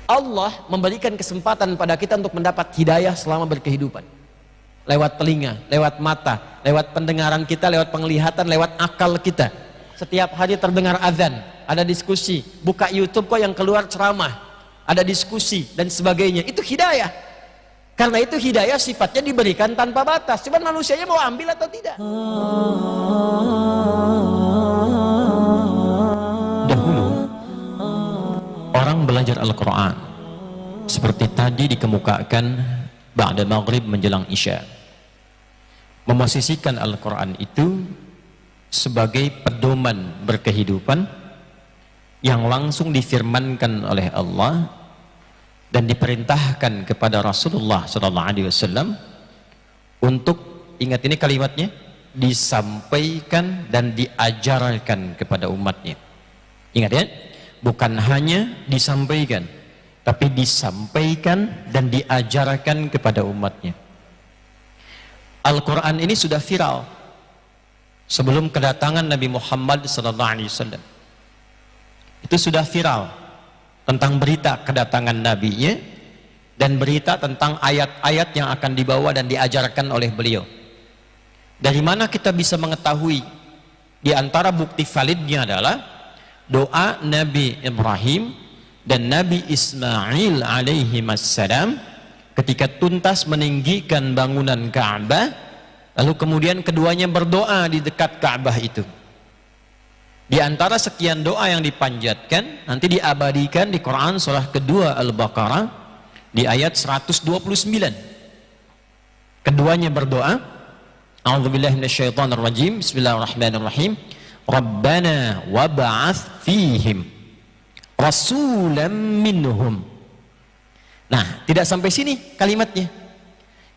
Allah memberikan kesempatan pada kita untuk mendapat hidayah selama berkehidupan. Lewat telinga, lewat mata, lewat pendengaran kita, lewat penglihatan, lewat akal kita. Setiap hari terdengar azan, ada diskusi, buka YouTube kok yang keluar ceramah, ada diskusi dan sebagainya. Itu hidayah. Karena itu hidayah sifatnya diberikan tanpa batas. Cuman manusianya mau ambil atau tidak. Dahulu orang belajar Al-Quran seperti tadi dikemukakan ba'da maghrib menjelang isya, memosisikan Al-Quran itu sebagai pedoman berkehidupan yang langsung difirmankan oleh Allah dan diperintahkan kepada Rasulullah SAW untuk, ingat ini kalimatnya, disampaikan dan diajarkan kepada umatnya. Ingat ya, bukan hanya disampaikan, tapi disampaikan dan diajarkan kepada umatnya. Al-Quran ini sudah viral sebelum kedatangan Nabi Muhammad SAW. Itu sudah viral tentang berita kedatangan nabinya dan berita tentang ayat-ayat yang akan dibawa dan diajarkan oleh beliau. Dari mana kita bisa mengetahui? Di antara bukti validnya adalah doa Nabi Ibrahim dan Nabi Ismail alaihi wassalam ketika tuntas meninggikan bangunan Ka'bah, lalu kemudian keduanya berdoa di dekat Ka'bah itu. Di antara sekian doa yang dipanjatkan, nanti diabadikan di Quran surah kedua Al-Baqarah di ayat 129. Keduanya berdoa, a'udzubillahi minasyaitonirrajim, bismillahirrahmanirrahim, Rabbana wab'ats fihim rasulam minhum. Nah, tidak sampai sini kalimatnya.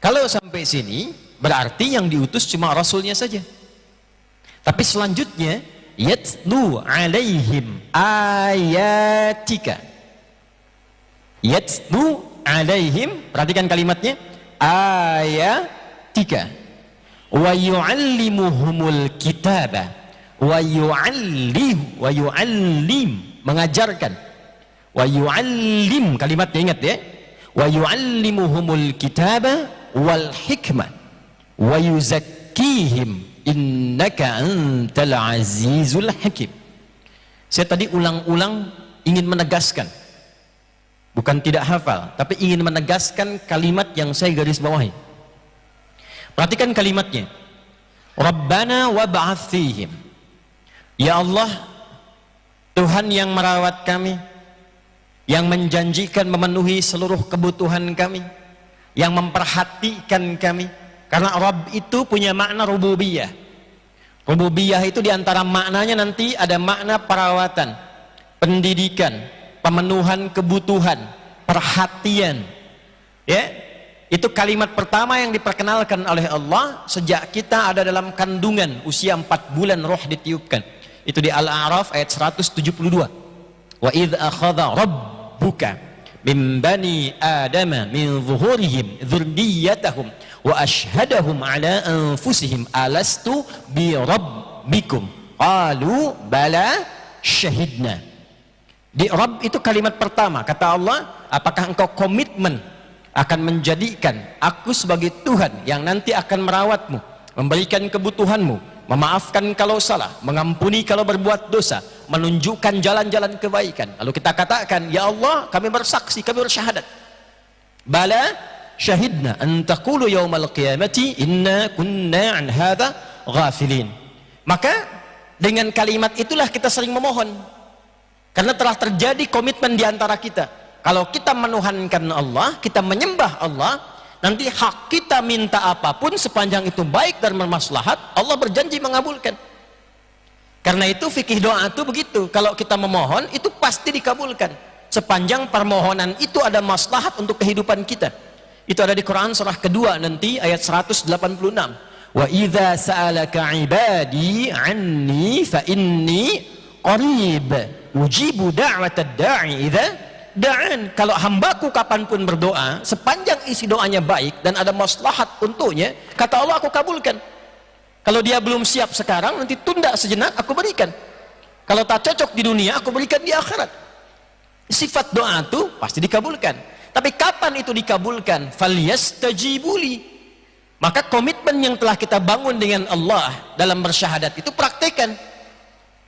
Kalau sampai sini berarti yang diutus cuma rasulnya saja. Tapi selanjutnya yatlu alaihim ayatika. Yatlu alaihim, perhatikan kalimatnya, ayatika wa yu'allimuhumul kitaba wa yu'allim, mengajarkan, wa yu'allim, kalimatnya ingat ya, wa yu'allimuhumul kitaba wal hikmah wa yuzakkihim innaka antal azizul hakim. Saya tadi ulang-ulang ingin menegaskan, bukan tidak hafal, tapi ingin menegaskan kalimat yang saya garis bawahi. Perhatikan kalimatnya, Rabbana wab'ats fihim. Ya Allah, Tuhan yang merawat kami, yang menjanjikan memenuhi seluruh kebutuhan kami, yang memperhatikan kami. Karena Rabb itu punya makna rububiyah. Rububiyah itu diantara maknanya nanti ada makna perawatan, pendidikan, pemenuhan kebutuhan, perhatian. Ya, itu kalimat pertama yang diperkenalkan oleh Allah sejak kita ada dalam kandungan, usia 4 bulan roh ditiupkan. Itu di Al-A'raf ayat 172. Wa idh akhadha rabbuka min bani adama min zuhurihim dzurriyyatahum wa ashhadahum ala anfusihim alastu bi rabbikum qalu bala syahidna. Di Rabb itu kalimat pertama, kata Allah, apakah engkau komitmen akan menjadikan aku sebagai Tuhan yang nanti akan merawatmu, memberikan kebutuhanmu, memaafkan kalau salah, mengampuni kalau berbuat dosa, menunjukkan jalan-jalan kebaikan. Lalu kita katakan, ya Allah, kami bersaksi, kami bersyahadat, bala syahidna an taqulu yaumal qiyamati inna kunna an hadza ghafilin. Maka dengan kalimat itulah kita sering memohon, karena telah terjadi komitmen di antara kita. Kalau kita menuhankan Allah, kita menyembah Allah, nanti hak kita minta apapun sepanjang itu baik dan bermaslahat, Allah berjanji mengabulkan. Karena itu fikih doa itu begitu, kalau kita memohon itu pasti dikabulkan sepanjang permohonan itu ada maslahat untuk kehidupan kita. Itu ada di Quran surah kedua nanti ayat 186. Wa idza sa'alaka ibadi anni fa inni qarib ujibu da'watad da'i idza da'an. Kalau hambaku kapanpun berdoa, sepanjang isi doanya baik dan ada maslahat untuknya, kata Allah, aku kabulkan. Kalau dia belum siap sekarang, nanti tunda sejenak, aku berikan. Kalau tak cocok di dunia, aku berikan di akhirat. Sifat doa itu pasti dikabulkan. Tapi kapan itu dikabulkan? Falyastajibuli. Maka komitmen yang telah kita bangun dengan Allah dalam bersyahadat itu praktekan.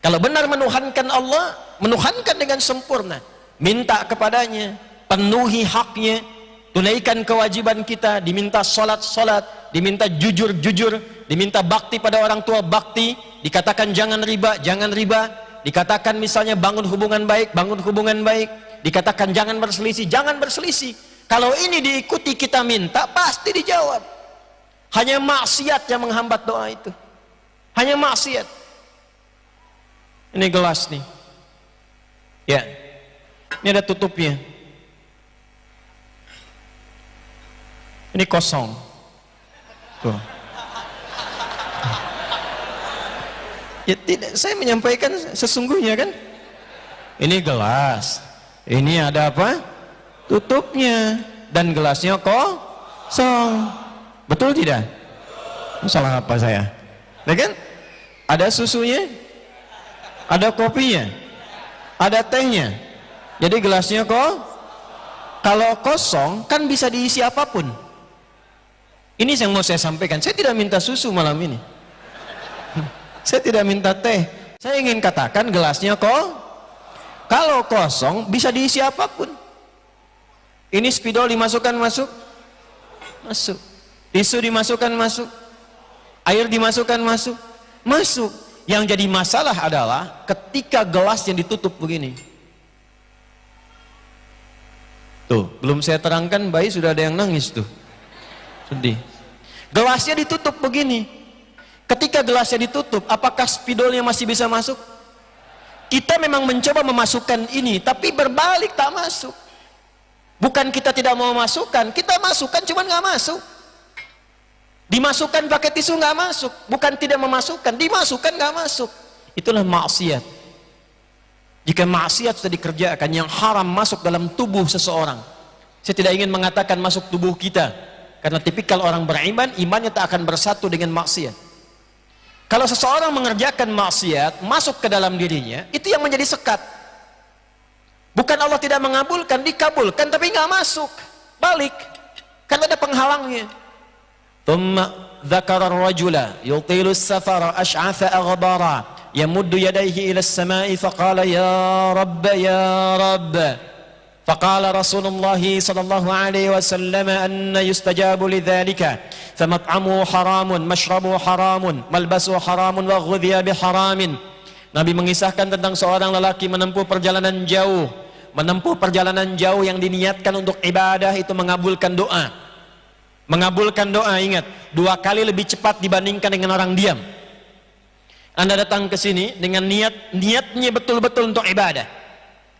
Kalau benar menuhankan Allah, menuhankan dengan sempurna. Minta kepadanya, penuhi haknya, tunaikan kewajiban kita, diminta salat, diminta jujur, diminta bakti pada orang tua, bakti, dikatakan jangan riba, dikatakan misalnya bangun hubungan baik, dikatakan jangan berselisih. Kalau ini diikuti kita minta, pasti dijawab. Hanya maksiat yang menghambat doa itu. Hanya maksiat. Ini gelas nih. Ya. Ini ada tutupnya. Ini kosong. Tuh. Ya tidak, saya menyampaikan sesungguhnya kan. Ini gelas. Ini ada apa? Tutupnya. Dan gelasnya kosong. Betul tidak? Salah apa saya? Nah kan? Ada susunya, ada kopinya, ada tehnya. Jadi gelasnya kalau kosong kan bisa diisi apapun. Ini yang mau saya sampaikan. Saya tidak minta susu malam ini. Saya tidak minta teh. Saya ingin katakan gelasnya kalau kosong bisa diisi apapun. Ini spidol dimasukkan masuk. Tisu dimasukkan masuk, air dimasukkan masuk. Yang jadi masalah adalah ketika gelas yang ditutup begini. Tuh, belum saya terangkan bayi sudah ada yang nangis tuh. Sedih. Gelasnya ditutup begini. Ketika gelasnya ditutup, apakah spidolnya masih bisa masuk? Kita memang mencoba memasukkan ini, tapi berbalik tak masuk. Bukan kita tidak mau masukkan, kita masukkan cuman nggak masuk. Dimasukkan pakai tisu nggak masuk, bukan tidak memasukkan, dimasukkan nggak masuk. Itulah maksiat. Jika maksiat sudah dikerjakan yang haram masuk dalam tubuh seseorang, saya tidak ingin mengatakan masuk tubuh kita, karena tipikal orang beriman, imannya tak akan bersatu dengan maksiat. Kalau seseorang mengerjakan maksiat masuk ke dalam dirinya, itu yang menjadi sekat. Bukan Allah tidak mengabulkan, dikabulkan tapi nggak masuk, balik, karena ada penghalangnya. ثم ذكر الرجل يطيل السفر أشعث أغبارا يمد يديه إلى السماء فقال يا رب فقال رسول الله صلى الله عليه وسلم أن يستجاب لذلك فمطعمه حرام مشربه حرام ملبسه حرام وغذي بحرام. Nabi mengisahkan tentang seorang lelaki menempuh perjalanan jauh yang diniatkan untuk ibadah itu mengabulkan doa. Mengabulkan doa, ingat, 2 kali lebih cepat dibandingkan dengan orang diam. Anda datang ke sini dengan niatnya betul-betul untuk ibadah.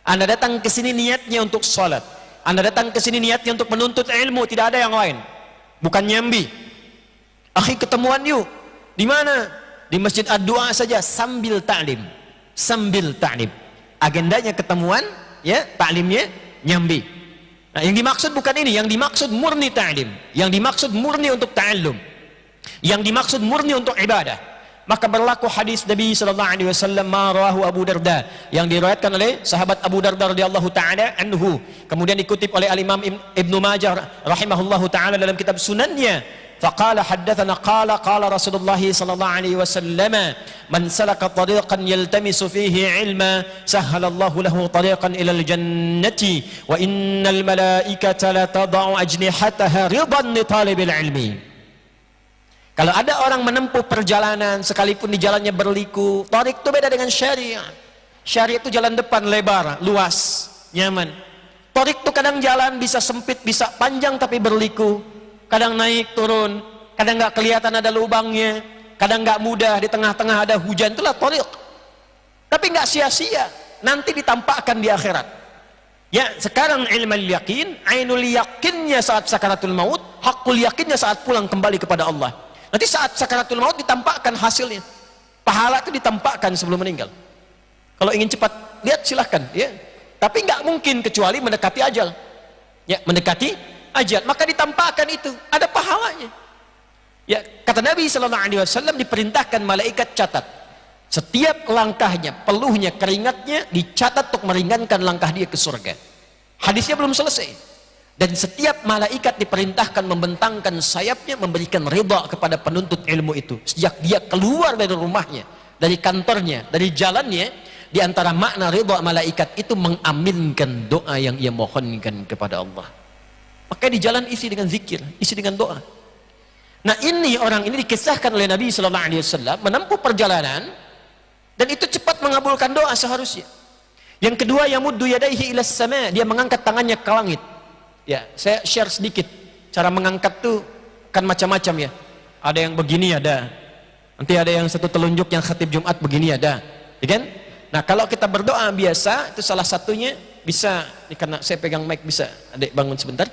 Anda datang ke sini niatnya untuk sholat. Anda datang ke sini niatnya untuk menuntut ilmu, tidak ada yang lain. Bukan nyambi. Akhi, ketemuan yuk. Di mana? Di Masjid Ad-Du'a saja sambil ta'lim. Agendanya ketemuan, ya, ta'limnya nyambi. Nah, yang dimaksud bukan ini, yang dimaksud murni ta'lim, yang dimaksud murni untuk ta'allum, yang dimaksud murni untuk ibadah. Maka berlaku hadis Nabi sallallahu alaihi wasallam ma rawahu Abu Darda, yang diriwayatkan oleh sahabat Abu Darda radhiyallahu taala anhu, kemudian dikutip oleh Al-Imam Ibnu Majah rahimahullahu taala dalam kitab Sunannya. Faqala haddatsana qala Rasulullah sallallahu alaihi wasallam man salaka tariqan yaltamisu fihi ilma sahhalallahu lahu tariqan ilal jannati wa innal malaikata la tad'u ajnihataha ridan li talibil ilmi. Kalau ada orang menempuh perjalanan sekalipun di jalannya berliku, tariq itu beda dengan syariah. Syariah itu jalan depan lebar, luas, nyaman. Tariq itu kadang jalan bisa sempit, bisa panjang tapi berliku. Kadang naik turun, kadang nggak kelihatan ada lubangnya, kadang nggak mudah, di tengah-tengah ada hujan, itulah tariq. Tapi nggak sia-sia, nanti ditampakkan di akhirat. Ya, sekarang ilmu yakin, ainul yakinnya saat sakaratul maut, hakul yakinnya saat pulang kembali kepada Allah. Nanti saat sakaratul maut ditampakkan hasilnya, pahala itu ditampakkan sebelum meninggal. Kalau ingin cepat lihat silahkan, ya. Tapi nggak mungkin kecuali mendekati ajal. Ya, mendekati ajal, maka ditampakkan itu, ada pahalanya. Ya, kata Nabi sallallahu alaihi wasallam diperintahkan malaikat catat. Setiap langkahnya, peluhnya, keringatnya dicatat untuk meringankan langkah dia ke surga. Hadisnya belum selesai. Dan setiap malaikat diperintahkan membentangkan sayapnya, memberikan ridha kepada penuntut ilmu itu. Sejak dia keluar dari rumahnya, dari kantornya, dari jalannya, di antara makna ridha malaikat itu mengaminkan doa yang ia mohonkan kepada Allah. Maka di jalan isi dengan zikir, isi dengan doa. Nah ini orang ini dikisahkan oleh Nabi SAW menempuh perjalanan, dan itu cepat mengabulkan doa seharusnya. Yang kedua, yamuddu yadaihi ilas sama, dia mengangkat tangannya ke langit. Ya, saya share sedikit cara mengangkat tuh kan macam-macam ya. Ada yang begini ada, nanti ada yang satu telunjuk yang khatib Jumat begini ada, ya kan? Nah kalau kita berdoa biasa itu salah satunya bisa, ini karena saya pegang mic bisa, adik bangun sebentar.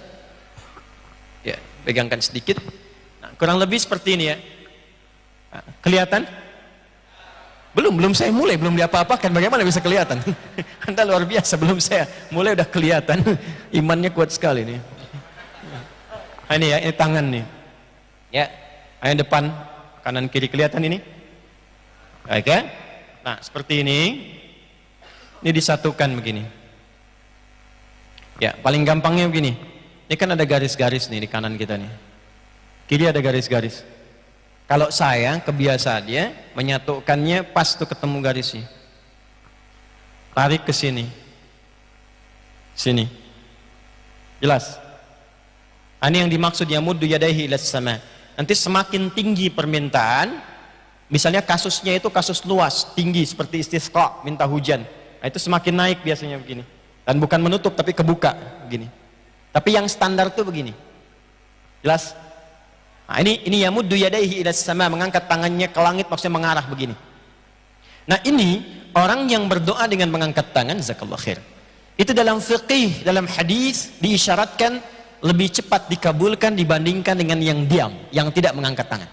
Ya, pegangkan sedikit. Nah, kurang lebih seperti ini ya. Nah, kelihatan? Belum saya mulai, belum diapa-apakan, bagaimana bisa kelihatan? Anda luar biasa, belum saya mulai udah kelihatan. Imannya kuat sekali nih. Nah, ini ya, ini tangan nih. Ya, yang depan, kanan kiri kelihatan ini. Oke. Nah, seperti ini. Ini disatukan begini. Ya, paling gampangnya begini. Ini kan ada garis-garis nih di kanan kita nih. Kiri ada garis-garis. Kalau saya kebiasaannya menyatukannya pas tuh ketemu garisnya. Tarik ke sini. Sini. Jelas? Ini yang dimaksud yamuddu yadaihi ilas sama. Nanti semakin tinggi permintaan, misalnya kasusnya itu kasus luas, tinggi seperti istisqa, minta hujan. Nah, itu semakin naik biasanya begini. Dan bukan menutup tapi kebuka begini. Tapi yang standar tuh begini. Jelas? Nah, ini yamuddu yadaihi ilas sama, mengangkat tangannya ke langit, maksudnya mengarah begini. Nah ini orang yang berdoa dengan mengangkat tangan, jazakallahu khair, itu dalam fiqih, dalam hadis diisyaratkan lebih cepat dikabulkan dibandingkan dengan yang diam, yang tidak mengangkat tangan.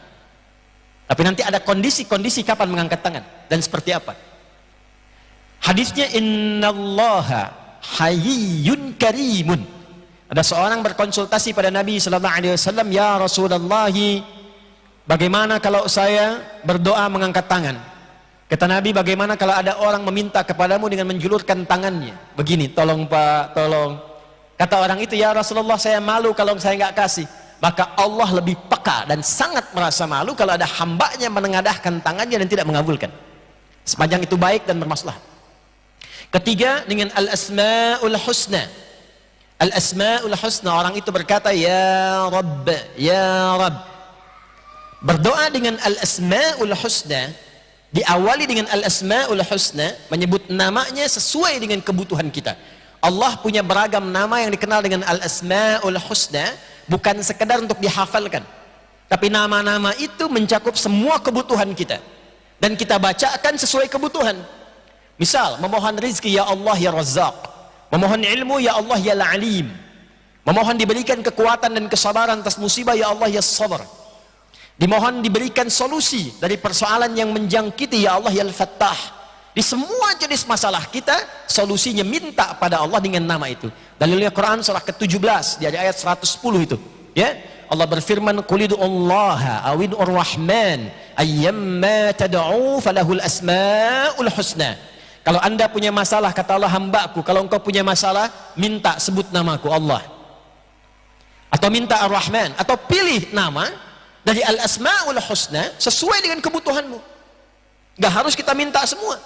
Tapi nanti ada kondisi-kondisi kapan mengangkat tangan dan seperti apa. Hadisnya innallaha hayyun karimun. Ada seorang berkonsultasi pada Nabi sallallahu alaihi wasallam, "Ya Rasulullah, bagaimana kalau saya berdoa mengangkat tangan?" Kata Nabi, "Bagaimana kalau ada orang meminta kepadamu dengan menjulurkan tangannya? Begini, tolong Pak, tolong." Kata orang itu, "Ya Rasulullah, saya malu kalau saya nggak kasih." Maka Allah lebih peka dan sangat merasa malu kalau ada hambanya menengadahkan tangannya dan tidak mengabulkan. Sepanjang itu baik dan bermaslahat. Ketiga, dengan al-asma'ul husna. Al-asma'ul husna, orang itu berkata ya Rabb, ya Rabb. Berdoa dengan al-asma'ul husna, diawali dengan al-asma'ul husna, menyebut namanya sesuai dengan kebutuhan kita. Allah punya beragam nama yang dikenal dengan al-asma'ul husna, bukan sekedar untuk dihafalkan, tapi nama-nama itu mencakup semua kebutuhan kita dan kita bacakan sesuai kebutuhan. Misal memohon rizki, ya Allah ya Razzaq. Memohon ilmu, ya Allah ya Alim. Memohon diberikan kekuatan dan kesabaran atas musibah, ya Allah ya Sabar. Dimohon diberikan solusi dari persoalan yang menjangkiti, ya Allah ya Al-Fattah. Di semua jenis masalah kita, solusinya minta pada Allah dengan nama itu. Dalilnya Quran surah ke-17 dari ayat 110 itu. Ya, Allah berfirman, "Qul ud'ullaha aw ud'ur rahman, ayyamma tad'u falahul asmaul husna." Kalau anda punya masalah, kata Allah, hambaku, kalau engkau punya masalah, minta sebut namaku Allah. Atau minta Ar-Rahman, atau pilih nama dari Al-Asma'ul Husna sesuai dengan kebutuhanmu. Gak harus kita minta semua.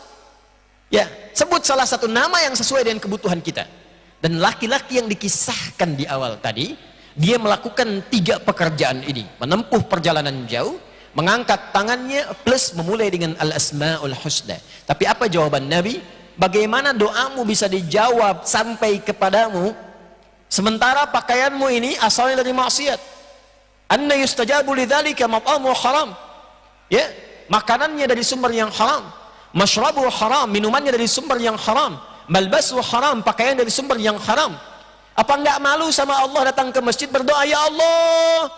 Ya, sebut salah satu nama yang sesuai dengan kebutuhan kita. Dan laki-laki yang dikisahkan di awal tadi, dia melakukan 3 pekerjaan ini, menempuh perjalanan jauh, mengangkat tangannya plus memulai dengan al-asma'ul husna. Tapi apa jawaban Nabi? Bagaimana doamu bisa dijawab sampai kepadamu sementara pakaianmu ini asalnya dari maksiat? Anna yustajabu lidzalika mat'amu haram. Ya, makanannya dari sumber yang haram, masyrabu haram, minumannya dari sumber yang haram, malbasu haram, pakaian dari sumber yang haram. Apa enggak malu sama Allah datang ke masjid berdoa, ya Allah,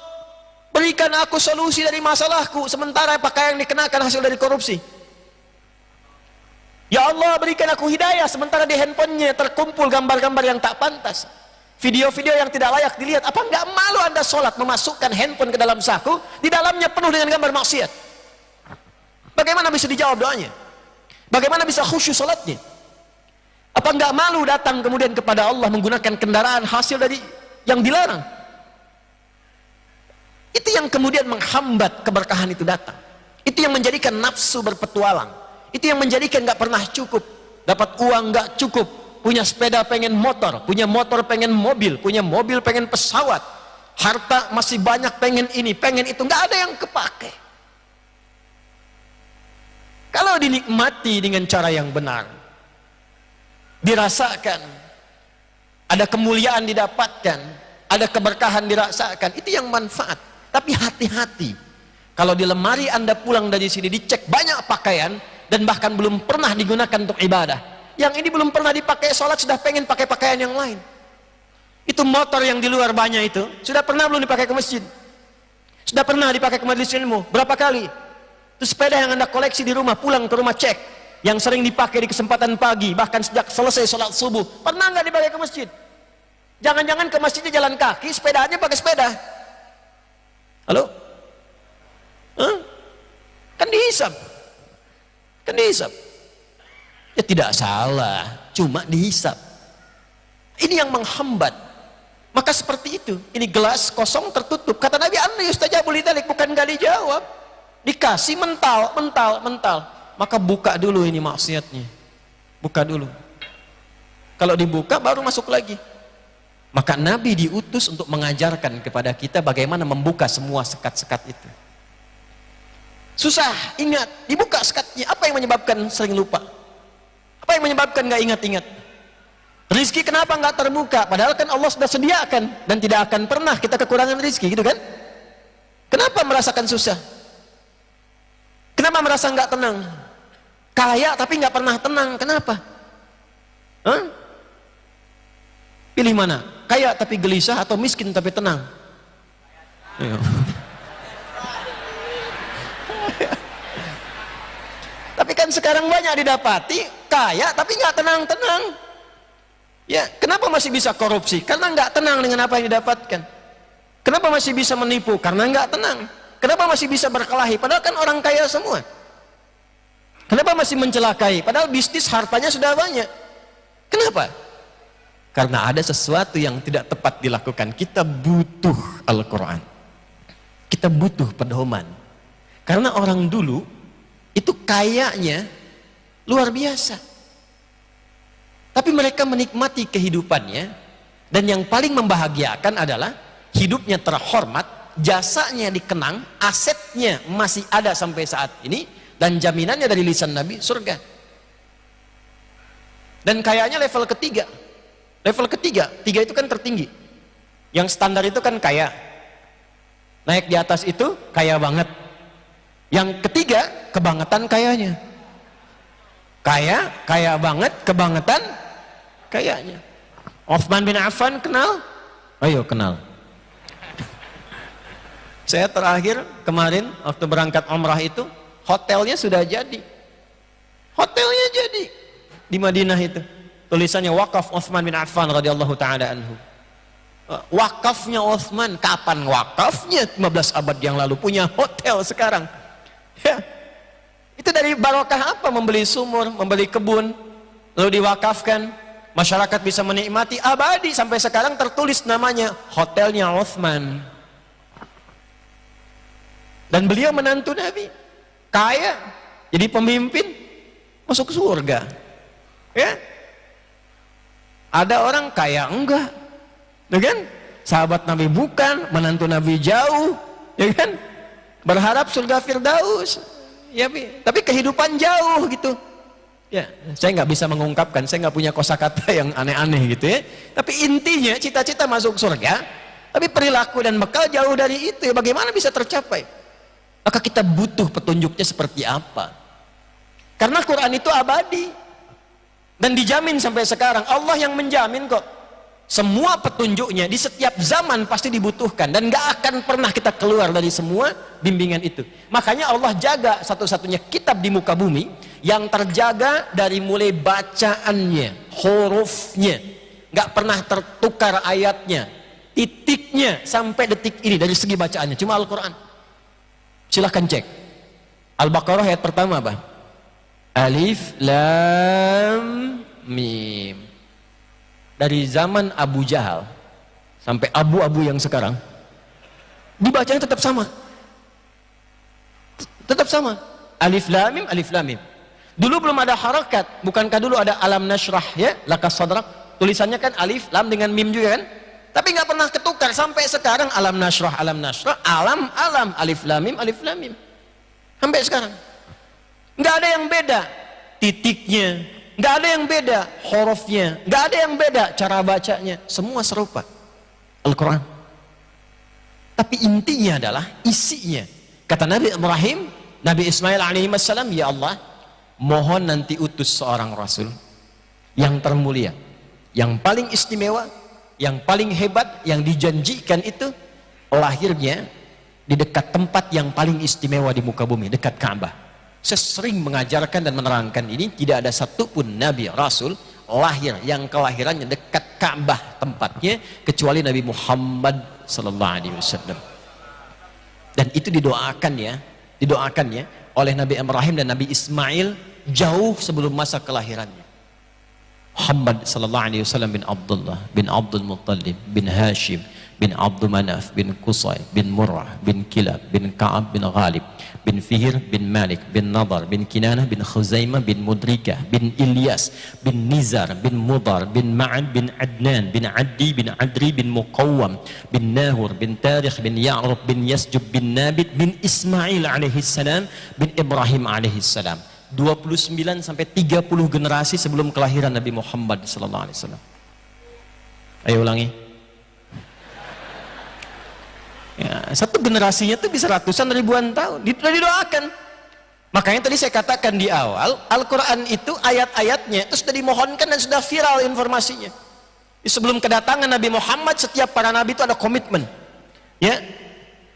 berikan aku solusi dari masalahku, sementara pakaian dikenakan hasil dari korupsi. Ya Allah, berikan aku hidayah, sementara di handphonenya terkumpul gambar-gambar yang tak pantas, video-video yang tidak layak dilihat. Apa enggak malu anda sholat memasukkan handphone ke dalam saku, di dalamnya penuh dengan gambar maksiat? Bagaimana bisa dijawab doanya? Bagaimana bisa khusyuk salatnya? Apa enggak malu datang kemudian kepada Allah menggunakan kendaraan hasil dari yang dilarang? Itu yang kemudian menghambat keberkahan itu datang. Itu yang menjadikan nafsu berpetualang. Itu yang menjadikan enggak pernah cukup. Dapat uang enggak cukup, punya sepeda pengen motor, punya motor pengen mobil, punya mobil pengen pesawat, harta masih banyak pengen ini, pengen itu, enggak ada yang kepake. Kalau dinikmati dengan cara yang benar, dirasakan, ada kemuliaan didapatkan, ada keberkahan dirasakan, itu yang manfaat. Tapi hati-hati, kalau di lemari Anda pulang dari sini dicek banyak pakaian dan bahkan belum pernah digunakan untuk ibadah, yang ini belum pernah dipakai sholat sudah pengen pakai pakaian yang lain. Itu motor yang di luar banyak itu sudah pernah belum dipakai ke masjid? Sudah pernah dipakai ke majelis ilmu? Berapa kali? Itu sepeda yang Anda koleksi di rumah, pulang ke rumah cek, yang sering dipakai di kesempatan pagi, bahkan sejak selesai sholat subuh, pernah nggak dipakai ke masjid? Jangan-jangan ke masjidnya jalan kaki, sepedanya pakai sepeda. Halo? Hah? Kan dihisap. Kan dihisap. Ya tidak salah, cuma dihisap. Ini yang menghambat. Maka seperti itu, ini gelas kosong tertutup. Kata Nabi, "Anna yustajabu lidzalik," bukan nggak dijawab. Dikasih mental, maka buka dulu ini maksiatnya, buka dulu. Kalau dibuka baru masuk lagi. Maka Nabi diutus untuk mengajarkan kepada kita bagaimana membuka semua sekat-sekat itu. Susah, ingat, dibuka sekatnya. Apa yang menyebabkan sering lupa? Apa yang menyebabkan nggak ingat-ingat? Rizki kenapa nggak terbuka? Padahal kan Allah sudah sediakan dan tidak akan pernah kita kekurangan rizki, gitu kan? Kenapa merasakan susah? Kenapa merasa nggak tenang? Kaya tapi nggak pernah tenang. Kenapa? Hah? Pilih mana? Kaya tapi gelisah atau miskin tapi tenang? Ayo. Tapi kan sekarang banyak didapati kaya tapi nggak tenang-tenang. Ya, kenapa masih bisa korupsi? Karena nggak tenang dengan apa yang didapatkan. Kenapa masih bisa menipu? Karena nggak tenang. Kenapa masih bisa berkelahi? Padahal kan orang kaya semua. Kenapa masih mencelakai? Padahal bisnis hartanya sudah banyak. Kenapa? Karena ada sesuatu yang tidak tepat dilakukan. Kita butuh Al-Quran. Kita butuh pedoman. Karena orang dulu itu kayanya luar biasa. Tapi mereka menikmati kehidupannya. Dan yang paling membahagiakan adalah hidupnya terhormat, jasanya dikenang, asetnya masih ada sampai saat ini, dan jaminannya dari lisan Nabi surga. Dan kayaknya level ketiga. Level ketiga, tiga itu kan tertinggi. Yang standar itu kan kaya. Naik di atas itu kaya banget. Yang ketiga, kebangetan kayanya. Kaya banget, kebangetan kayanya. Uthman bin Affan kenal? Ayo kenal. Saya terakhir kemarin waktu berangkat umrah itu, hotelnya sudah jadi. Hotelnya jadi di Madinah itu. Tulisannya wakaf Uthman bin Affan radhiyallahu taala anhu. Wakafnya Uthman, kapan wakafnya? 15 abad yang lalu, punya hotel sekarang. Ya. Itu dari barokah apa? Membeli sumur, membeli kebun, lalu diwakafkan, masyarakat bisa menikmati abadi. Sampai sekarang tertulis namanya hotelnya Uthman. Dan beliau menantu Nabi, kaya, jadi pemimpin, masuk surga. Ya, ada orang kaya enggak, ya kan? Sahabat Nabi bukan, menantu Nabi jauh, ya kan? Berharap surga Firdaus, ya, tapi kehidupan jauh gitu. Ya, saya nggak bisa mengungkapkan, saya nggak punya kosakata yang aneh-aneh gitu ya. Tapi intinya cita-cita masuk surga, tapi perilaku dan bekal jauh dari itu. Ya, bagaimana bisa tercapai? Maka kita butuh petunjuknya seperti apa. Karena Quran itu abadi dan dijamin sampai sekarang. Allah yang menjamin kok. Semua petunjuknya di setiap zaman pasti dibutuhkan, dan gak akan pernah kita keluar dari semua bimbingan itu. Makanya Allah jaga satu-satunya kitab di muka bumi yang terjaga dari mulai bacaannya, hurufnya, gak pernah tertukar ayatnya, titiknya sampai detik ini dari segi bacaannya, cuma Al-Quran. Silahkan cek Al-Baqarah ayat pertama apa? Alif Lam Mim. Dari zaman Abu Jahal sampai abu-abu yang sekarang dibacanya tetap sama. Tetap sama. Alif Lam Mim, Alif Lam Mim. Dulu belum ada harakat. Bukankah dulu ada alam nashrah ya? Laka sadrak. Tulisannya kan alif lam dengan mim juga kan? Tapi nggak pernah ketukar sampai sekarang. Alam nashrah, alam nashrah, alam alam, alif lam mim, alif lam mim. Sampai sekarang. Nggak ada yang beda titiknya, nggak ada yang beda hurufnya, nggak ada yang beda cara bacanya. Semua serupa Al-Quran. Tapi intinya adalah isinya. Kata Nabi Ibrahim, Nabi Ismail alaihissalam, ya Allah, mohon nanti utus seorang Rasul yang termulia, yang paling istimewa, yang paling hebat, yang dijanjikan itu lahirnya di dekat tempat yang paling istimewa di muka bumi, dekat Ka'bah. Saya sering mengajarkan dan menerangkan ini, tidak ada satupun Nabi Rasul lahir yang kelahirannya dekat Ka'bah tempatnya kecuali Nabi Muhammad sallallahu alaihi wasallam. Dan itu didoakannya oleh Nabi Ibrahim dan Nabi Ismail jauh sebelum masa kelahirannya. Muhammad sallallahu alaihi wasallam bin Abdullah bin Abdul Muttalib bin Hashim bin Abdul Manaf bin Qusay bin Murrah bin Kilab bin Ka'ab bin Ghalib bin Fihr bin Malik bin Nadar bin Kinanah bin Khuzaimah bin Mudrikah bin Ilyas bin Nizar bin Mudar bin Ma'ad bin Adnan bin Addi bin Adri bin Muqawwam bin Nahur bin Tarikh bin Ya'rub bin Yasjub bin Nabit bin Ismail alaihissalam bin Ibrahim alaihissalam. 29 sampai 30 generasi sebelum kelahiran Nabi Muhammad sallallahu alaihi wasallam. Ayo ulangi. Ya, satu generasinya itu bisa ratusan ribuan tahun. Sudah didoakan. Makanya tadi saya katakan di awal, Al-Quran itu ayat-ayatnya itu sudah dimohonkan dan sudah viral informasinya. Sebelum kedatangan Nabi Muhammad, setiap para nabi itu ada komitmen. Ya.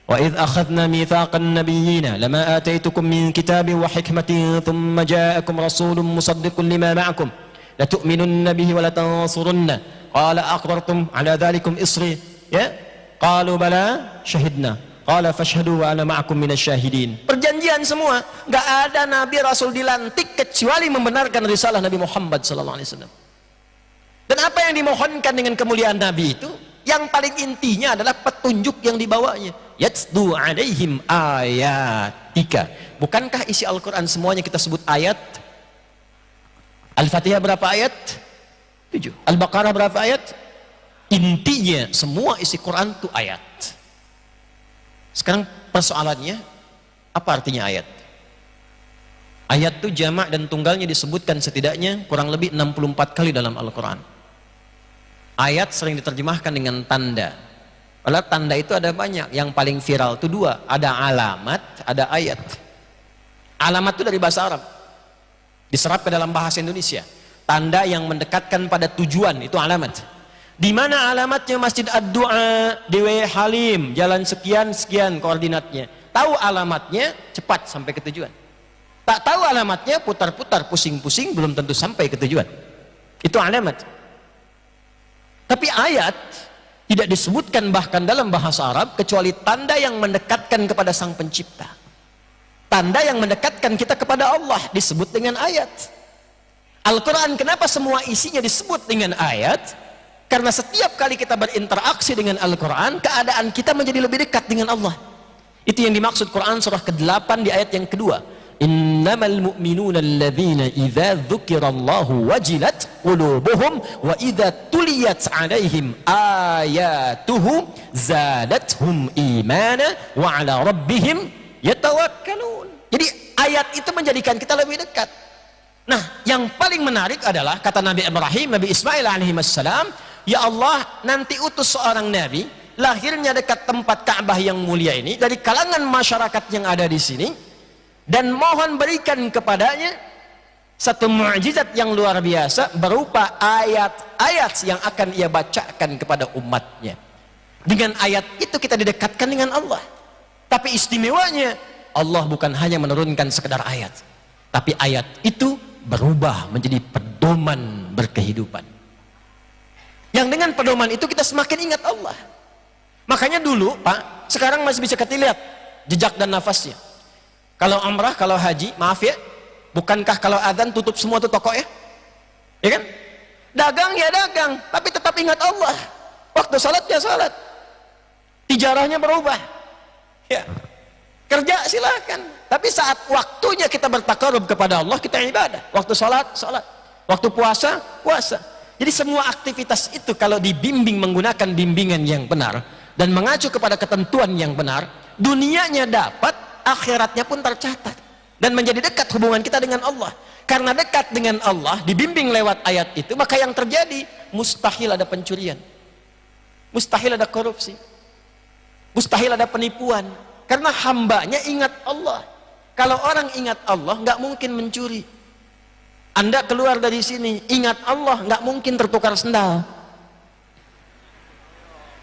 Wa idh akhadna mitsaqan nabiyyina lama ataitukum min kitabin wa hikmatin thumma ja'akum rasulun musaddiqun lima ma'akum la tu'minunna bihi wa la tansurunna qala aqrartum ala dhalikum isri ya qalu bala syahidna qala fashhadu wa ana ma'akum minasyahidin. Perjanjian semua, enggak ada nabi rasul dilantik kecuali membenarkan risalah Nabi Muhammad sallallahu alaihi wasallam. Dan apa yang dimohonkan dengan kemuliaan nabi itu, yang paling intinya adalah petunjuk yang dibawanya. Yatsdu alaihim ayatika. Bukankah isi Al-Quran semuanya kita sebut ayat? Al-Fatihah berapa ayat? 7. Al-Baqarah berapa ayat? Intinya semua isi Quran itu ayat. Sekarang persoalannya, apa artinya ayat? Ayat itu jamak dan tunggalnya disebutkan setidaknya kurang lebih 64 kali dalam Al-Quran. Ayat sering diterjemahkan dengan tanda. Padahal tanda itu ada banyak. Yang paling viral itu 2. Ada alamat, ada ayat. Alamat itu dari bahasa Arab, diserap ke dalam bahasa Indonesia. Tanda yang mendekatkan pada tujuan, itu alamat. Di mana alamatnya Masjid Ad-Du'a di W Halim, jalan sekian-sekian koordinatnya. Tahu alamatnya, cepat sampai ke tujuan. Tak tahu alamatnya, putar-putar, pusing-pusing, belum tentu sampai ke tujuan. Itu alamat. Tapi ayat tidak disebutkan bahkan dalam bahasa Arab kecuali tanda yang mendekatkan kepada Sang Pencipta. Tanda yang mendekatkan kita kepada Allah disebut dengan ayat. Al-Quran kenapa semua isinya disebut dengan ayat? Karena setiap kali kita berinteraksi dengan Al-Quran, keadaan kita menjadi lebih dekat dengan Allah. Itu yang dimaksud Quran surah ke-8 di ayat yang kedua. Innamal mu'minuna alladzina idza dzukirallahu wajilat qulubuhum wa idza tuliyat 'alaihim ayatuhu zadathum imana wa 'ala rabbihim yatawakkalun. Jadi ayat itu menjadikan kita lebih dekat. Nah, yang paling menarik adalah kata Nabi Ibrahim, Nabi Ismail alaihissalam, ya Allah, nanti utus seorang nabi, lahirnya dekat tempat Ka'bah yang mulia ini dari kalangan masyarakat yang ada di sini. Dan mohon berikan kepadanya satu mukjizat yang luar biasa berupa ayat-ayat yang akan ia bacakan kepada umatnya. Dengan ayat itu kita didekatkan dengan Allah. Tapi istimewanya, Allah bukan hanya menurunkan sekedar ayat, tapi ayat itu berubah menjadi pedoman berkehidupan. Yang dengan pedoman itu kita semakin ingat Allah. Makanya dulu Pak, sekarang masih bisa kita lihat jejak dan nafasnya. Kalau umrah, kalau haji, maaf ya, Bukankah kalau adzan tutup semua tuh toko ya? Ya kan? Dagang ya dagang, tapi tetap ingat Allah. Waktu salat ya salat. Tijarahnya berubah. Ya. Kerja silakan, tapi saat waktunya kita bertakarub kepada Allah, kita ibadah. Waktu salat, salat. Waktu puasa, puasa. Jadi semua aktivitas itu kalau dibimbing menggunakan bimbingan yang benar dan mengacu kepada ketentuan yang benar, dunianya dapat, akhiratnya pun tercatat dan menjadi dekat hubungan kita dengan Allah. Karena dekat dengan Allah, dibimbing lewat ayat itu, maka yang terjadi mustahil ada pencurian, mustahil ada korupsi, mustahil ada penipuan. Karena hambanya ingat Allah. Kalau orang ingat Allah, nggak mungkin mencuri. Anda keluar dari sini, ingat Allah, nggak mungkin tertukar sendal.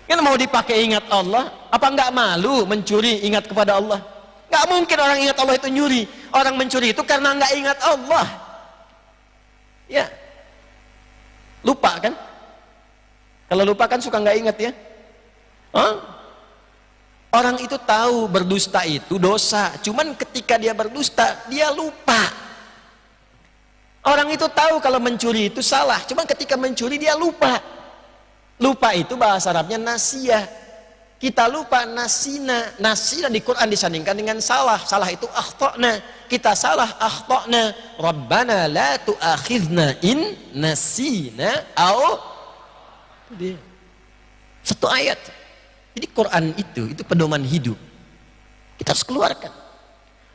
Kan mau dipakai ingat Allah, apa nggak malu mencuri ingat kepada Allah? Nggak mungkin orang ingat Allah itu nyuri. Orang mencuri itu karena nggak ingat Allah. Ya, lupa kan? Kalau lupa kan suka nggak ingat ya? Hah? Orang itu tahu berdusta itu dosa, cuman ketika dia berdusta, dia lupa. Orang itu tahu kalau mencuri itu salah, cuman ketika mencuri dia lupa. Lupa itu bahasa Arabnya nasiyah. Kita lupa nasina. Nasina di Quran disandingkan dengan salah. Salah itu akhtana. Kita salah akhtana. Rabbana la tu'akhidna in nasina au. Satu ayat. Jadi Quran itu pedoman hidup. Kita harus keluarkan.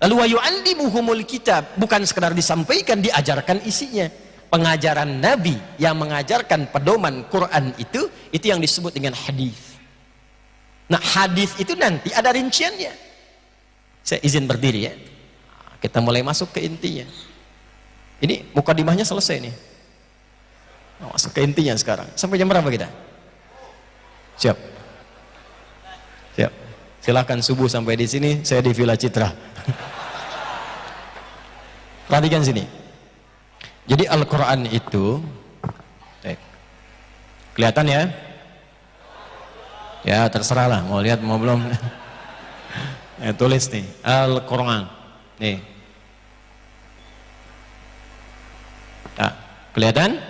Lalu wa yu'allimuhumul kitab, bukan sekedar disampaikan, diajarkan isinya. Pengajaran Nabi yang mengajarkan pedoman Quran itu yang disebut dengan hadis. Nah, hadis itu nanti ada rinciannya. Saya izin berdiri ya. Kita mulai masuk ke intinya. Ini mukadimahnya selesai nih. Masuk ke intinya sekarang. Sampai jam berapa kita? Siap. Siap. Silahkan subuh sampai di sini, saya di Villa Citra. Perhatikan sini. Jadi Al-Quran itu, kelihatan ya? Ya terserah lah, mau lihat mau belum. Ya, tulis nih, Al-Quran. Nih. Nah, kelihatan?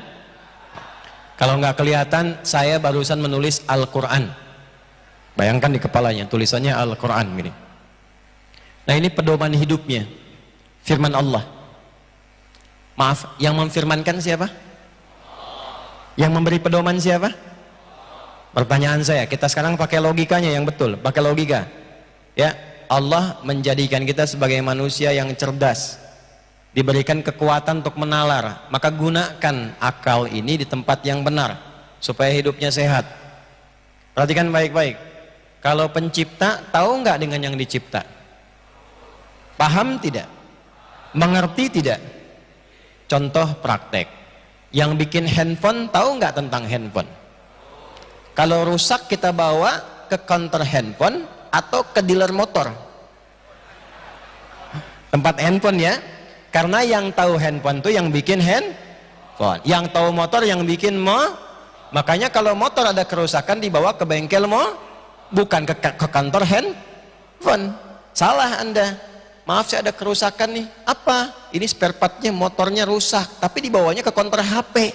Kalau nggak kelihatan, saya barusan menulis Al-Quran. Bayangkan di kepalanya tulisannya Al-Quran gini. Nah, ini pedoman hidupnya, firman Allah. Maaf, yang memfirmankan siapa? Yang memberi pedoman siapa? Pertanyaan saya, kita sekarang pakai logikanya yang betul, pakai logika. Ya, Allah menjadikan kita sebagai manusia yang cerdas, diberikan kekuatan untuk menalar, maka gunakan akal ini di tempat yang benar supaya hidupnya sehat. Perhatikan baik-baik. Kalau pencipta tahu nggak dengan yang dicipta? Paham tidak? Mengerti tidak? Contoh praktek. Yang bikin handphone tahu nggak tentang handphone? Kalau rusak kita bawa ke counter handphone atau ke dealer motor? Tempat handphone ya. Karena yang tahu handphone tuh yang bikin handphone. Yang tahu motor yang bikin makanya kalau motor ada kerusakan dibawa ke bengkel bukan ke kantor handphone. Salah Anda. Maaf saya ada kerusakan nih. Apa? Ini spare partnya motornya rusak, tapi dibawanya ke counter HP.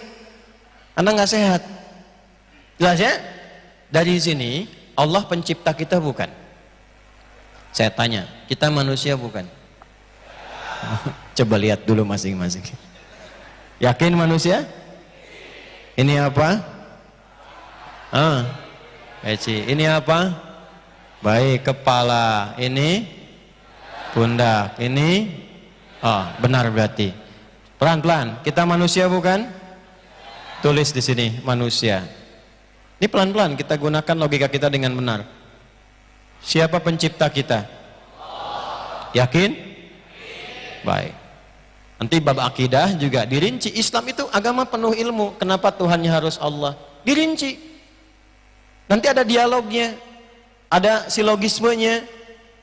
Anda nggak sehat. Jelas ya? Dari sini Allah pencipta kita bukan? Saya tanya, kita manusia bukan? Coba lihat dulu masing-masing. Yakin manusia? Ini apa? Ini apa? Baik, kepala. Ini pundak. Ini benar berarti. Pelan-pelan. Kita manusia bukan? Tulis di sini manusia. Ini pelan-pelan kita gunakan logika kita dengan benar. Siapa pencipta kita? Yakin? Baik. Nanti bab akidah juga dirinci. Islam itu agama penuh ilmu. Kenapa Tuhannya harus Allah? Dirinci. Nanti ada dialognya, ada silogismenya,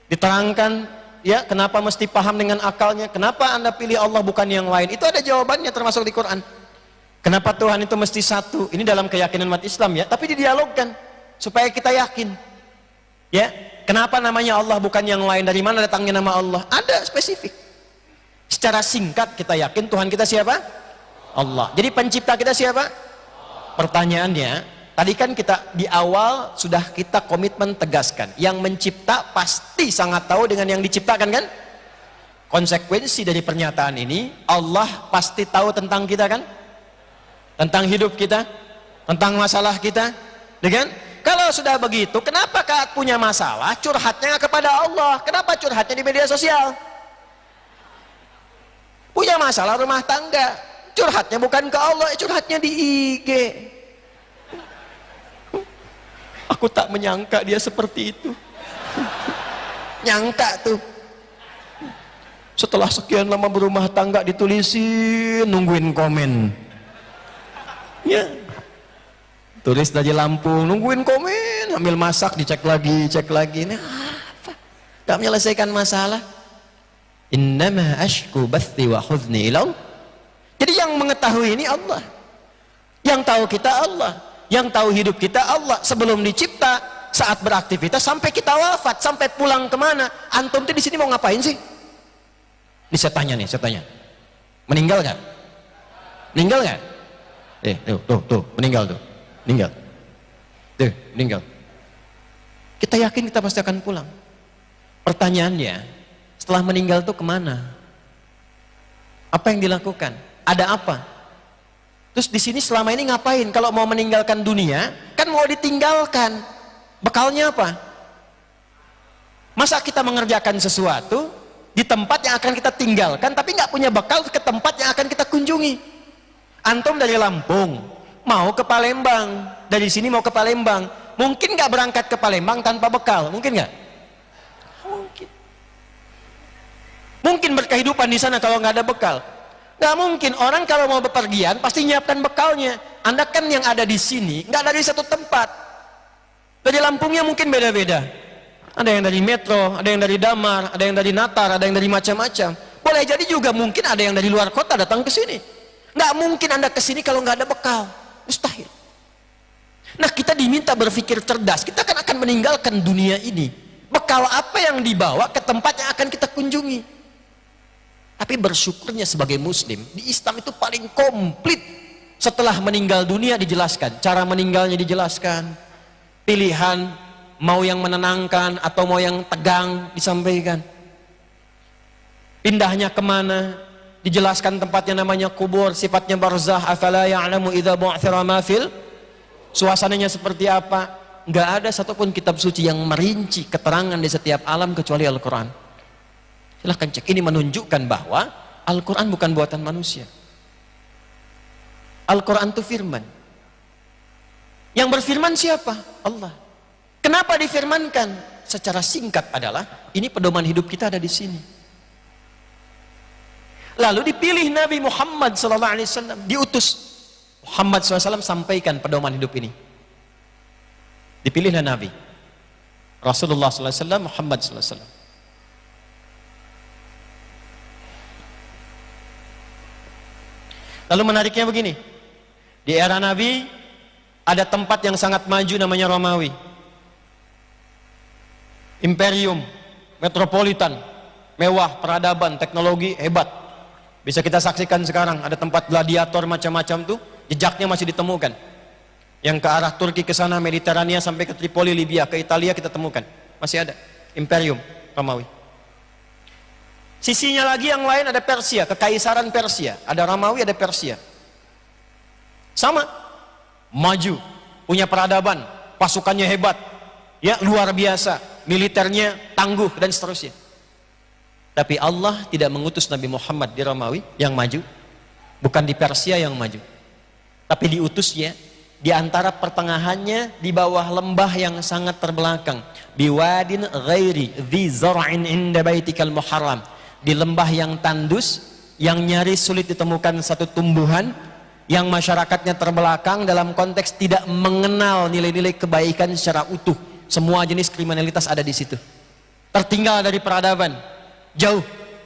diterangkan. Ya, kenapa mesti paham dengan akalnya? Kenapa Anda pilih Allah bukan yang lain? Itu ada jawabannya termasuk di Quran. Kenapa Tuhan itu mesti satu? Ini dalam keyakinan umat Islam ya, tapi didialogkan supaya kita yakin. Ya, kenapa namanya Allah bukan yang lain? Dari mana datangnya nama Allah? Ada spesifik. Secara singkat kita yakin Tuhan kita siapa? Allah. Jadi pencipta kita siapa? Pertanyaannya, tadi kan kita di awal sudah kita komitmen tegaskan, yang mencipta pasti sangat tahu dengan yang diciptakan kan? Konsekuensi dari pernyataan ini, Allah pasti tahu tentang kita kan? Tentang hidup kita, tentang masalah kita, dengan kalau sudah begitu, kenapa Kak punya masalah curhatnya kepada Allah? Kenapa curhatnya di media sosial? Punya masalah rumah tangga, curhatnya bukan ke Allah, curhatnya di IG. Aku tak menyangka dia seperti itu. Nyangka tuh. Setelah sekian lama berumah tangga ditulisin, nungguin komen. Ya. Tulis dari Lampung, nungguin komen, ambil masak, dicek lagi, cek lagi. Ini apa? Gak menyelesaikan masalah. Innama ashku bathi wa khuzni ilau. Jadi yang mengetahui ini Allah, yang tahu kita Allah, yang tahu hidup kita Allah. Sebelum dicipta, saat beraktivitas, sampai kita wafat, sampai pulang kemana. Antum tuh di sini mau ngapain sih? Ini saya tanya nih, saya tanya. Meninggal nggak? Meninggal nggak? Tuh, meninggal tuh, meninggal. Tuh, meninggal. Kita yakin kita pasti akan pulang. Pertanyaannya, setelah meninggal tuh kemana? Apa yang dilakukan? Ada apa? Terus di sini selama ini ngapain? Kalau mau meninggalkan dunia, kan mau ditinggalkan. Bekalnya apa? Masa kita mengerjakan sesuatu di tempat yang akan kita tinggalkan, tapi nggak punya bekal ke tempat yang akan kita kunjungi? Antum dari Lampung mau ke Palembang, dari sini mau ke Palembang, mungkin nggak berangkat ke Palembang tanpa bekal? Mungkin nggak? Mungkin. Mungkin berkehidupan di sana kalau nggak ada bekal? Nggak mungkin. Orang kalau mau bepergian pasti nyiapkan bekalnya. Anda kan yang ada di sini nggak dari satu tempat. Dari Lampungnya mungkin beda-beda. Ada yang dari Metro, ada yang dari Damar, ada yang dari Natar, ada yang dari macam-macam. Boleh jadi juga mungkin ada yang dari luar kota datang ke sini. Nggak mungkin Anda ke sini kalau nggak ada bekal. Mustahil. Nah, kita diminta berpikir cerdas. Kita kan akan meninggalkan dunia ini. Bekal apa yang dibawa ke tempat yang akan kita kunjungi? Tapi bersyukurnya sebagai muslim, di Islam itu paling komplit. Setelah meninggal dunia dijelaskan, cara meninggalnya dijelaskan, pilihan mau yang menenangkan atau mau yang tegang disampaikan, pindahnya kemana dijelaskan, tempatnya namanya kubur, sifatnya barzah, afala ya'lamu idza bu'thira ma fil, suasananya seperti apa. Nggak ada satupun kitab suci yang merinci keterangan di setiap alam kecuali Al-Quran. Silahkan cek, ini menunjukkan bahwa Al-Quran bukan buatan manusia. Al-Quran itu firman. Yang berfirman siapa? Allah. Kenapa difirmankan? Secara singkat adalah, ini pedoman hidup kita ada di sini. Lalu dipilih Nabi Muhammad SAW, diutus Muhammad SAW sampaikan pedoman hidup ini. Dipilihlah Nabi Rasulullah SAW, Muhammad SAW. Lalu menariknya begini, di era Nabi ada tempat yang sangat maju namanya Romawi, imperium, metropolitan, mewah, peradaban, teknologi hebat. Bisa kita saksikan sekarang ada tempat gladiator macam-macam tuh, jejaknya masih ditemukan. Yang ke arah Turki ke sana, Mediterania sampai ke Tripoli, Libya, ke Italia kita temukan, masih ada imperium Romawi. Sisinya lagi yang lain ada Persia, kekaisaran Persia, ada Romawi, ada Persia. Sama, maju, punya peradaban, pasukannya hebat, ya luar biasa, militernya tangguh dan seterusnya. Tapi Allah tidak mengutus Nabi Muhammad di Romawi yang maju, bukan di Persia yang maju, tapi diutusnya di antara pertengahannya, di bawah lembah yang sangat terbelakang, biwadin ghairi dzi zar'in inda baitikal muharram, di lembah yang tandus, yang nyaris sulit ditemukan satu tumbuhan, yang masyarakatnya terbelakang dalam konteks tidak mengenal nilai-nilai kebaikan secara utuh. Semua jenis kriminalitas ada di situ. Tertinggal dari peradaban, jauh.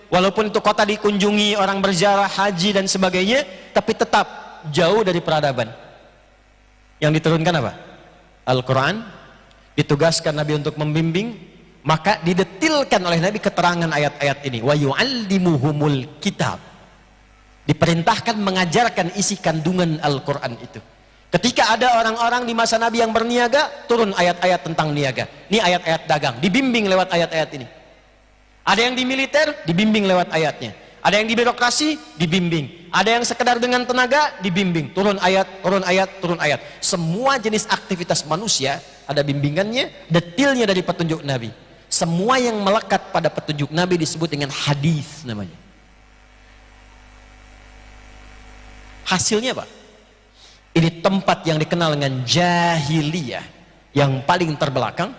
Walaupun itu kota dikunjungi orang berziarah, haji dan sebagainya, tapi tetap jauh dari peradaban. Yang diturunkan apa? Al-Quran. Ditugaskan Nabi untuk membimbing, Maka didetilkan oleh Nabi keterangan ayat-ayat ini. Wa yu'allimuhumul kitab. Diperintahkan mengajarkan isi kandungan Al-Quran itu. Ketika ada orang-orang di masa Nabi yang berniaga, turun ayat-ayat tentang niaga. Ini ayat-ayat dagang, dibimbing lewat ayat-ayat ini. Ada yang di militer, dibimbing lewat ayatnya. Ada yang di birokrasi, dibimbing. Ada yang sekedar dengan tenaga, dibimbing. Turun ayat, turun ayat, turun ayat. Semua jenis aktivitas manusia ada bimbingannya, detilnya dari petunjuk Nabi. Semua yang melekat pada petunjuk Nabi disebut dengan hadis namanya. Hasilnya apa? Ini tempat yang dikenal dengan jahiliyah yang paling terbelakang,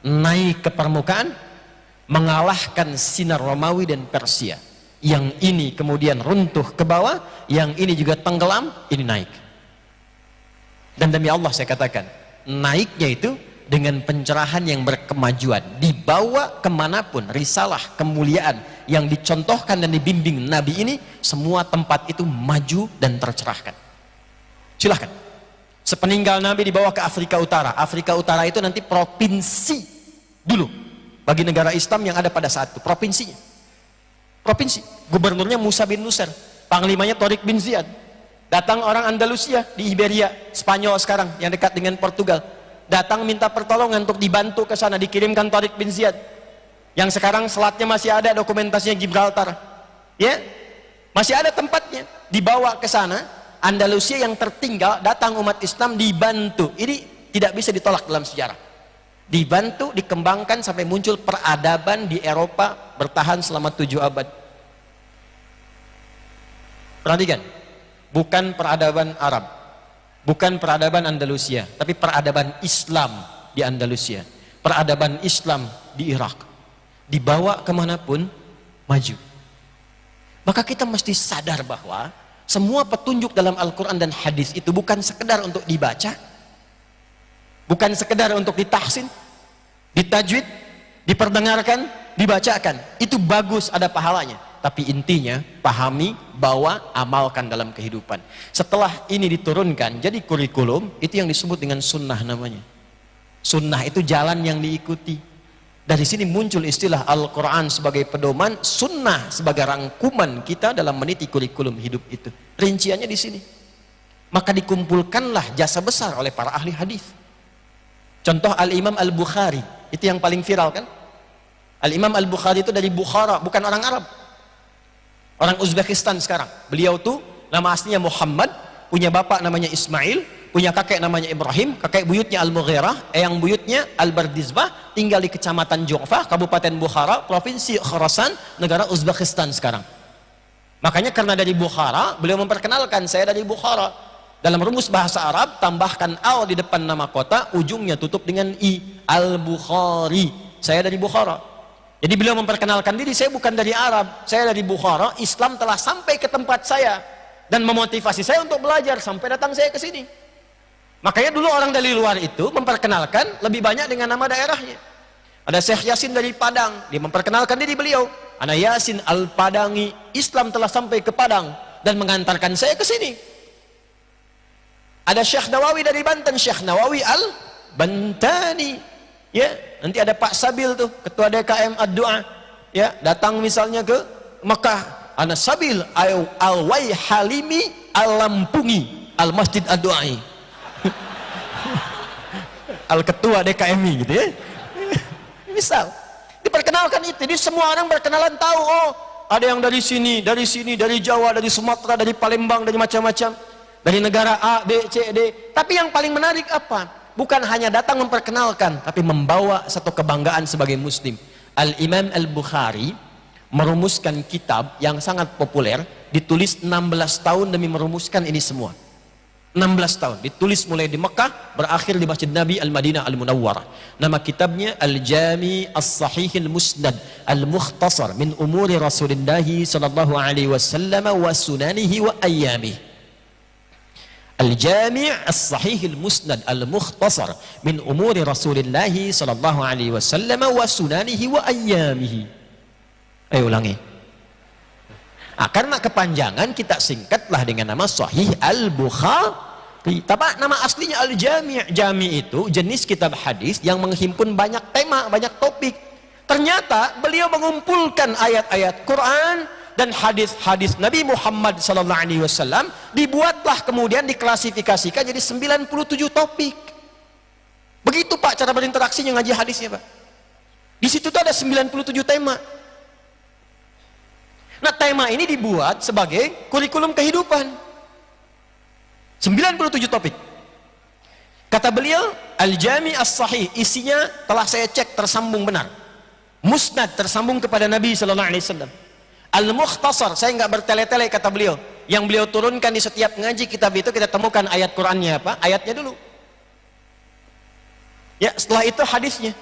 naik ke permukaan, mengalahkan sinar Romawi dan Persia. Yang ini kemudian runtuh ke bawah, yang ini juga tenggelam, ini naik. Dan demi Allah saya katakan, naiknya itu dengan pencerahan yang berkemajuan, dibawa kemanapun risalah kemuliaan yang dicontohkan dan dibimbing Nabi ini, semua tempat itu maju dan tercerahkan. Silahkan, sepeninggal Nabi dibawa ke Afrika Utara. Afrika Utara itu nanti provinsi dulu bagi negara Islam yang ada pada saat itu, provinsinya, provinsi. Gubernurnya Musa bin Nusir, panglimanya Tariq bin Ziyad. Datang orang Andalusia di Iberia, Spanyol sekarang yang dekat dengan Portugal, datang minta pertolongan untuk dibantu ke sana, dikirimkan Tariq bin Ziyad yang sekarang selatnya masih ada dokumentasinya, Gibraltar, ya, masih ada tempatnya, dibawa ke sana. Andalusia yang tertinggal, datang umat Islam dibantu. Ini tidak bisa ditolak dalam sejarah. Dibantu, dikembangkan sampai muncul peradaban di Eropa, bertahan selama 7 abad. Perhatikan, bukan peradaban Arab, bukan peradaban Andalusia, tapi peradaban Islam di Andalusia, peradaban Islam di Irak. Dibawa kemanapun, maju. Maka kita mesti sadar bahwa semua petunjuk dalam Al-Quran dan hadis itu bukan sekedar untuk dibaca, bukan sekedar untuk ditahsin, ditajwid, diperdengarkan, dibacakan. Itu bagus, ada pahalanya. Tapi intinya, pahami, bawa, amalkan dalam kehidupan. Setelah ini diturunkan, jadi kurikulum, itu yang disebut dengan sunnah namanya. Sunnah itu jalan yang diikuti. Dari sini muncul istilah Al-Quran sebagai pedoman, sunnah sebagai rangkuman kita dalam meniti kurikulum hidup itu. Rinciannya di sini. Maka dikumpulkanlah jasa besar oleh para ahli hadis. Contoh Al-Imam Al-Bukhari, itu yang paling viral kan? Al-Imam Al-Bukhari itu dari Bukhara, bukan orang Arab. Orang Uzbekistan sekarang. Beliau tuh nama aslinya Muhammad, punya bapak namanya Ismail, punya kakek namanya Ibrahim, kakek buyutnya Al-Mughirah, yang buyutnya Al-Bardizbah, tinggal di kecamatan Ju'fah, Kabupaten Bukhara, Provinsi Khorasan, negara Uzbekistan sekarang. Makanya karena dari Bukhara, beliau memperkenalkan, saya dari Bukhara. Dalam rumus bahasa Arab, tambahkan al di depan nama kota, ujungnya tutup dengan i, Al-Bukhari. Saya dari Bukhara. Jadi beliau memperkenalkan diri, saya bukan dari Arab, saya dari Bukhara, Islam telah sampai ke tempat saya dan memotivasi saya untuk belajar sampai datang saya ke sini. Makanya dulu orang dari luar itu memperkenalkan lebih banyak dengan nama daerahnya. Ada Syekh Yasin dari Padang, dia memperkenalkan diri beliau, Ana Yasin Al-Padangi, Islam telah sampai ke Padang dan mengantarkan saya ke sini. Ada Syekh Nawawi dari Banten, Syekh Nawawi Al-Bantani, ya, nanti ada Pak Sabil tuh, ketua DKM Ad-Du'a, ya, datang misalnya ke Mekah, Ana Sabil Al-Waihalimi Al-Lampungi Al-Masjid Ad-Du'ai, Al-Ketua DKMI gitu ya. Misal diperkenalkan itu, jadi semua orang berkenalan tahu, oh ada yang dari sini, dari sini, dari Jawa, dari Sumatera, dari Palembang, dari macam-macam, dari negara A, B, C, D. Tapi yang paling menarik apa? Bukan hanya datang memperkenalkan, tapi membawa satu kebanggaan sebagai muslim. Al-Imam Al-Bukhari merumuskan kitab yang sangat populer, ditulis 16 tahun demi merumuskan ini semua. 16 tahun, ditulis mulai di Mekah, berakhir di Masjid Nabi Al-Madinah Al-Munawwarah. Nama kitabnya Al-Jami As-Sahih Al-Musnad Al-Mukhtasar min umuri Rasulullah sallallahu alaihi wasallam wa sunanihi wa ayyamih. Al-Jami As-Sahih Al-Musnad Al-Mukhtasar min umuri Rasulullah sallallahu alaihi wasallam wa sunanihi wa ayyamih. Ayo ulangi. Karena kepanjangan kita singkatlah dengan nama Sahih Al-Bukhari. Tapi nama aslinya Al-Jami'. Jami itu jenis kitab hadis yang menghimpun banyak tema, banyak topik. Ternyata beliau mengumpulkan ayat-ayat Quran dan hadis-hadis Nabi Muhammad SAW, dibuatlah kemudian diklasifikasikan jadi 97 topik. Begitu Pak cara berinteraksinya ngaji hadisnya Pak. Di situ tuh ada 97 tema. Nah, tema ini dibuat sebagai kurikulum kehidupan. 97 topik. Kata beliau, Al-Jami' As-Sahih, isinya telah saya cek tersambung benar. Musnad tersambung kepada Nabi sallallahu alaihi wasallam. Al-Mukhtasar, saya nggak bertele-tele kata beliau. Yang beliau turunkan di setiap ngaji kitab itu kita temukan ayat Qur'annya apa? Ayatnya dulu. Ya, setelah itu hadisnya.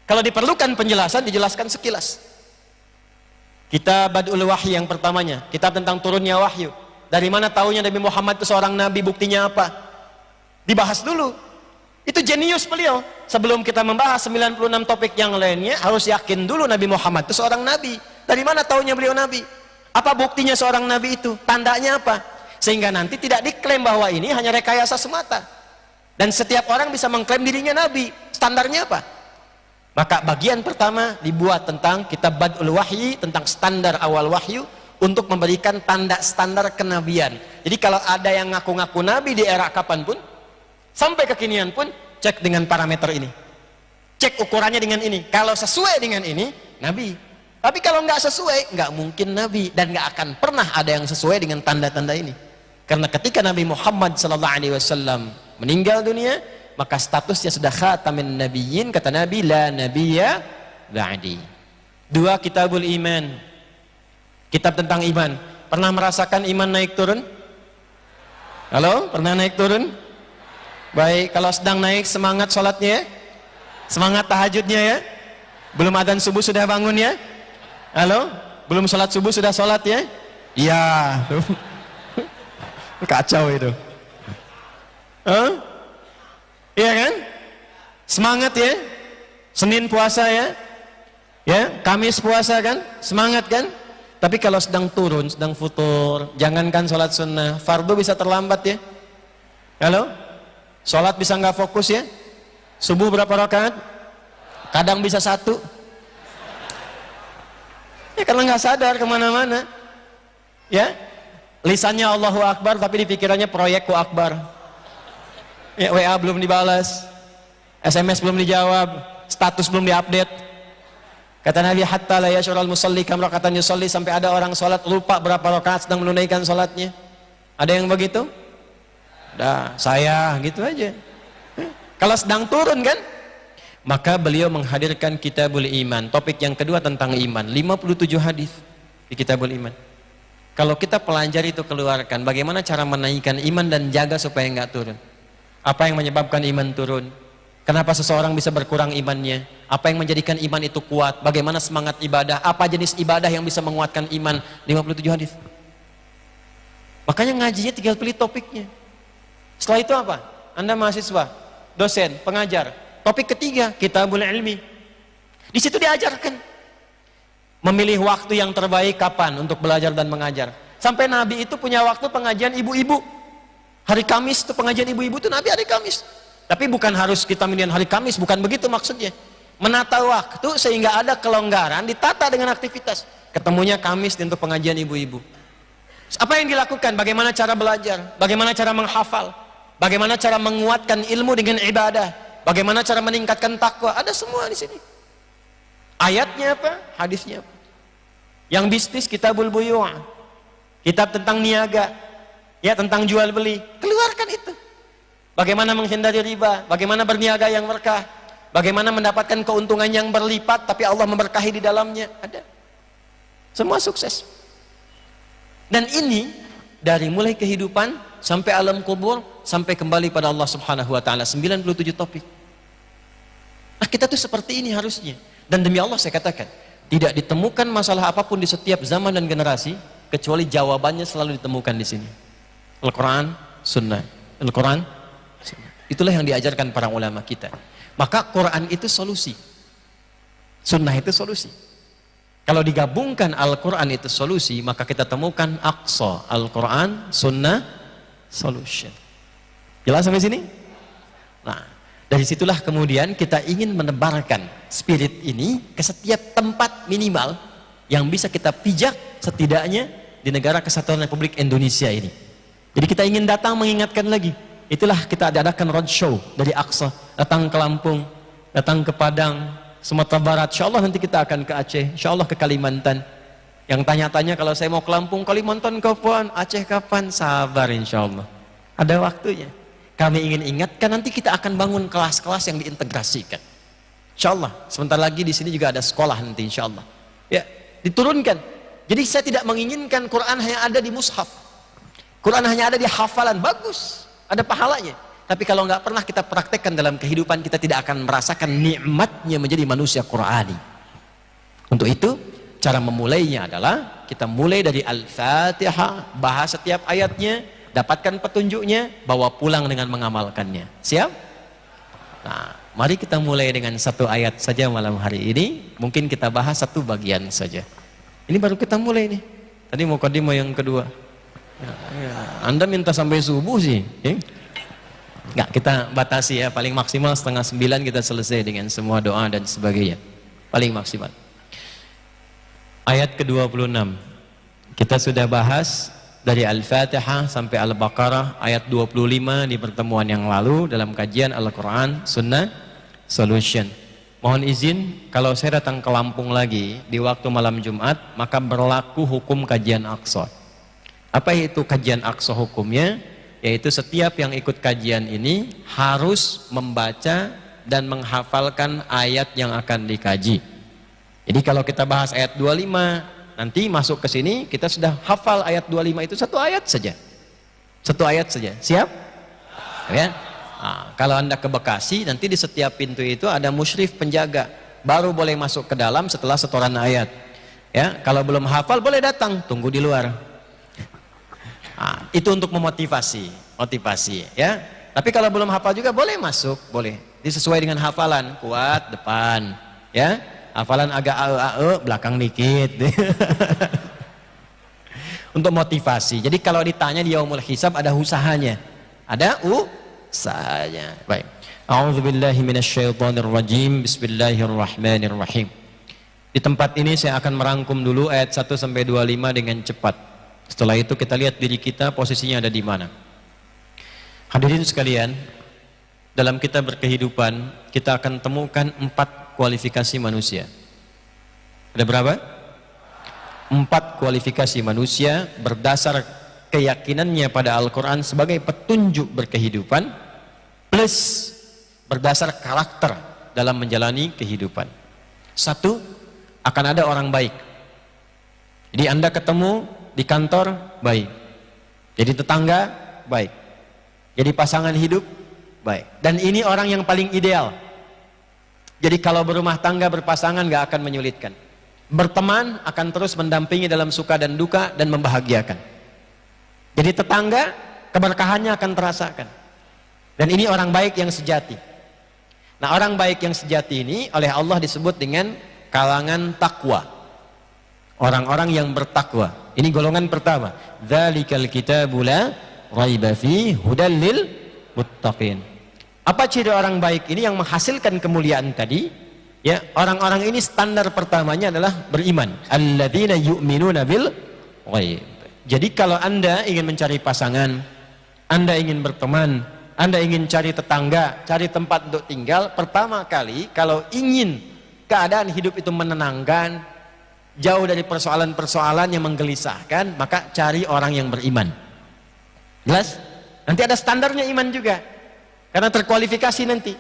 Kalau diperlukan penjelasan dijelaskan sekilas. Kitab Badul Wahyi yang pertamanya, kitab tentang turunnya wahyu. Dari mana taunya Nabi Muhammad itu seorang nabi, buktinya apa? Dibahas dulu. Itu jenius beliau. Sebelum kita membahas 96 topik yang lainnya, harus yakin dulu Nabi Muhammad itu seorang nabi. Dari mana taunya beliau nabi? Apa buktinya seorang nabi itu? Tandanya apa? Sehingga nanti tidak diklaim bahwa ini hanya rekayasa semata. Dan setiap orang bisa mengklaim dirinya nabi. Standarnya apa? Maka bagian pertama dibuat tentang kitab Badul Wahyi, tentang standar awal wahyu, untuk memberikan tanda standar kenabian. Jadi kalau ada yang ngaku-ngaku nabi di era kapanpun, sampai kekinian pun, cek dengan parameter ini, cek ukurannya dengan ini. Kalau sesuai dengan ini, nabi. Tapi kalau nggak sesuai, nggak mungkin nabi, dan nggak akan pernah ada yang sesuai dengan tanda-tanda ini. Karena ketika Nabi Muhammad SAW meninggal dunia, maka statusnya sudah khatamin nabiyyin. Kata Nabi, la nabiyya ba'di. 2, kitabul iman, kitab tentang iman. Pernah merasakan iman naik turun? Halo, pernah naik turun? Baik, kalau sedang naik semangat sholatnya, semangat tahajudnya ya. Belum adzan subuh sudah bangun ya. Halo, belum sholat subuh sudah sholat ya. Iya. Kacau itu. Iya kan? Semangat ya. Senin puasa ya. Ya, Kamis puasa kan? Semangat kan? Tapi kalau sedang turun, sedang futur, jangankan sholat sunnah, fardu bisa terlambat ya. Halo? Sholat bisa nggak fokus ya? Subuh berapa rakaat? Kadang bisa 1. Ya karena nggak sadar kemana-mana. Ya, lisannya Allahu Akbar tapi di pikirannya proyekku Akbar. Ya, WA belum dibalas, SMS belum dijawab, status belum diupdate. Kata Nabi, hatta la yash'urul musalli kam rakatan yusalli, sampai ada orang sholat lupa berapa rakaat sedang menunaikan sholatnya. Ada yang begitu? Dah, saya gitu aja. Kalau sedang turun kan, maka beliau menghadirkan kitabul iman. Topik yang kedua tentang iman, 57 hadis di kitabul iman. Kalau kita pelajari itu, keluarkan bagaimana cara menaikkan iman dan jaga supaya nggak turun. Apa yang menyebabkan iman turun? Kenapa seseorang bisa berkurang imannya? Apa yang menjadikan iman itu kuat? Bagaimana semangat ibadah? Apa jenis ibadah yang bisa menguatkan iman? 57 hadis. Makanya ngajinya tinggal pilih topiknya. Setelah itu apa? Anda mahasiswa, dosen, pengajar. Topik ketiga, kitabul ilmi. Di situ diajarkan memilih waktu yang terbaik kapan untuk belajar dan mengajar. Sampai Nabi itu punya waktu pengajian ibu-ibu. Hari Kamis itu pengajian ibu-ibu itu Nabi hari Kamis. Tapi bukan harus kita milihan hari Kamis, bukan begitu maksudnya. Menata waktu sehingga ada kelonggaran, ditata dengan aktivitas. Ketemunya Kamis untuk pengajian ibu-ibu. Apa yang dilakukan? Bagaimana cara belajar? Bagaimana cara menghafal? Bagaimana cara menguatkan ilmu dengan ibadah? Bagaimana cara meningkatkan takwa? Ada semua di sini. Ayatnya apa? Hadisnya apa? Yang bisnis, kitabul buyu', kitab tentang niaga, ya, tentang jual beli. Keluarkan itu. Bagaimana menghindari riba? Bagaimana berniaga yang berkah? Bagaimana mendapatkan keuntungan yang berlipat tapi Allah memberkahi di dalamnya? Ada. Semua sukses. Dan ini dari mulai kehidupan sampai alam kubur, sampai kembali pada Allah Subhanahu wa taala, 97 topik. Nah, kita tuh seperti ini harusnya. Dan demi Allah saya katakan, tidak ditemukan masalah apapun di setiap zaman dan generasi kecuali jawabannya selalu ditemukan di sini. Al-Qur'an, Sunnah. Al-Qur'an, Sunnah. Itulah yang diajarkan para ulama kita. Maka Quran itu solusi. Sunnah itu solusi. Kalau digabungkan Al-Quran itu solusi, maka kita temukan Aqsa, Al-Quran, Sunnah, solution. Jelas sampai sini? Nah, Dari situlah kemudian kita ingin menebarkan spirit ini ke setiap tempat minimal yang bisa kita pijak setidaknya di negara Kesatuan Republik Indonesia ini. Jadi kita ingin datang mengingatkan lagi. Itulah kita adakan roadshow dari Aqsa, datang ke Lampung, datang ke Padang, Sumatera Barat. Insya Allah nanti kita akan ke Aceh, insya Allah ke Kalimantan. Yang tanya-tanya kalau saya mau ke Lampung, Kalimantan kapan, Aceh kapan? Sabar insya Allah, ada waktunya. Kami ingin ingatkan, nanti kita akan bangun kelas-kelas yang diintegrasikan. Insya Allah, sebentar lagi di sini juga ada sekolah nanti insya Allah. Ya, diturunkan. Jadi saya tidak menginginkan Quran hanya ada di mushaf, Quran hanya ada di hafalan, bagus, ada pahalanya. Tapi kalau nggak pernah kita praktekkan dalam kehidupan, kita tidak akan merasakan nikmatnya menjadi manusia Qurani. Untuk itu, cara memulainya adalah kita mulai dari Al-Fatihah, bahas setiap ayatnya, dapatkan petunjuknya, bawa pulang dengan mengamalkannya. Siap? Nah, mari kita mulai dengan satu ayat saja malam hari ini. Mungkin kita bahas satu bagian saja. Ini baru kita mulai nih. Tadi mukadimah yang kedua. Anda minta sampai subuh sih. Nggak, kita batasi ya, paling maksimal 8:30 kita selesai dengan semua doa dan sebagainya, paling maksimal. Ayat ke-26 kita sudah bahas dari Al-Fatihah sampai Al-Baqarah ayat 25 di pertemuan yang lalu dalam kajian Al-Quran Sunnah Solution. Mohon izin, kalau saya datang ke Lampung lagi di waktu malam Jumat, maka berlaku hukum kajian Aqsa. Apa itu kajian Aqsa hukumnya? Yaitu setiap yang ikut kajian ini harus membaca dan menghafalkan ayat yang akan dikaji. Jadi kalau kita bahas ayat 25, nanti masuk ke sini kita sudah hafal ayat 25 itu satu ayat saja. Satu ayat saja. Siap? Ya. Nah, kalau Anda ke Bekasi, nanti di setiap pintu itu ada musyrif penjaga. Baru boleh masuk ke dalam setelah setoran ayat. Ya, kalau belum hafal boleh datang, tunggu di luar. Nah, itu untuk memotivasi, ya. Tapi kalau belum hafal juga boleh masuk, boleh. Disesuai dengan hafalan, kuat depan, ya. Hafalan agak belakang dikit. Untuk motivasi. Jadi kalau ditanya di yaumul hisab ada usahanya. Ada usahanya. Baik. A'udzubillahi minasyaitonirrajim. Bismillahirrahmanirrahim. Di tempat ini saya akan merangkum dulu ayat 1 sampai 25 dengan cepat. Setelah itu kita lihat diri kita posisinya ada di mana. Hadirin sekalian, dalam kita berkehidupan kita akan temukan 4 kualifikasi manusia. Ada berapa? 4 kualifikasi manusia berdasar keyakinannya pada Al-Quran sebagai petunjuk berkehidupan, plus berdasar karakter dalam menjalani kehidupan. 1, akan ada orang baik. Jadi Anda ketemu di kantor, baik. Jadi tetangga, baik. Jadi pasangan hidup, baik. Dan ini orang yang paling ideal. Jadi kalau berumah tangga, berpasangan gak akan menyulitkan. Berteman akan terus mendampingi dalam suka dan duka dan membahagiakan. Jadi tetangga, keberkahannya akan terasakan. Dan ini orang baik yang sejati. Nah, orang baik yang sejati ini oleh Allah disebut dengan kalangan takwa. Orang-orang yang bertakwa. Ini golongan pertama. Dzalikal kitabu la raiba fihi hudal lil muttaqin. Apa ciri orang baik ini yang menghasilkan kemuliaan tadi? Ya, orang-orang ini standar pertamanya adalah beriman. Alladzina yu'minuna bil ghaib. Jadi kalau Anda ingin mencari pasangan, Anda ingin berteman, Anda ingin cari tetangga, cari tempat untuk tinggal, pertama kali kalau ingin keadaan hidup itu menenangkan, jauh dari persoalan-persoalan yang menggelisahkan, maka cari orang yang beriman. Jelas? Nanti ada standarnya iman juga, karena terkualifikasi nanti.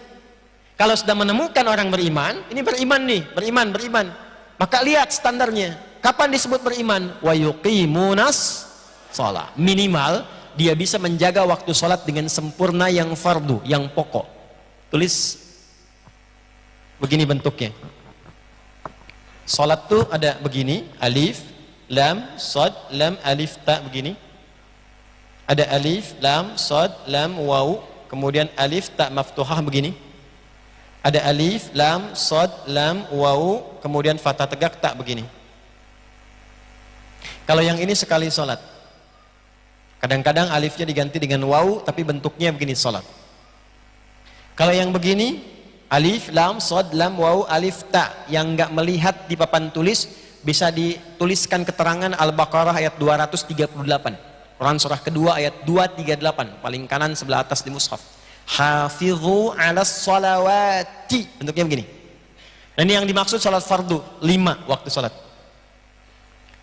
Kalau sudah menemukan orang beriman, ini beriman nih, beriman, maka lihat standarnya. Kapan disebut beriman? Wa yuqimunas shalah. Minimal dia bisa menjaga waktu sholat dengan sempurna yang fardu, yang pokok. Tulis begini bentuknya. Salat tuh ada begini, alif, lam, shad, lam, alif, ta, begini. Ada alif, lam, shad, lam, waw, kemudian alif, ta, maftuhah, begini. Ada alif, lam, shad, lam, waw, kemudian fathah tegak, ta, begini. Kalau yang ini sekali salat. Kadang-kadang alifnya diganti dengan waw, tapi bentuknya begini salat. Kalau yang begini, alif, lam, sod, lam, waw, alif, ta, yang nggak melihat di papan tulis, bisa dituliskan keterangan Al-Baqarah ayat 238. Quran surah kedua ayat 238, paling kanan sebelah atas di mushaf. Hafidhu 'alas sholawati. Bentuknya begini. Nah, ini yang dimaksud salat fardu, 5 waktu salat.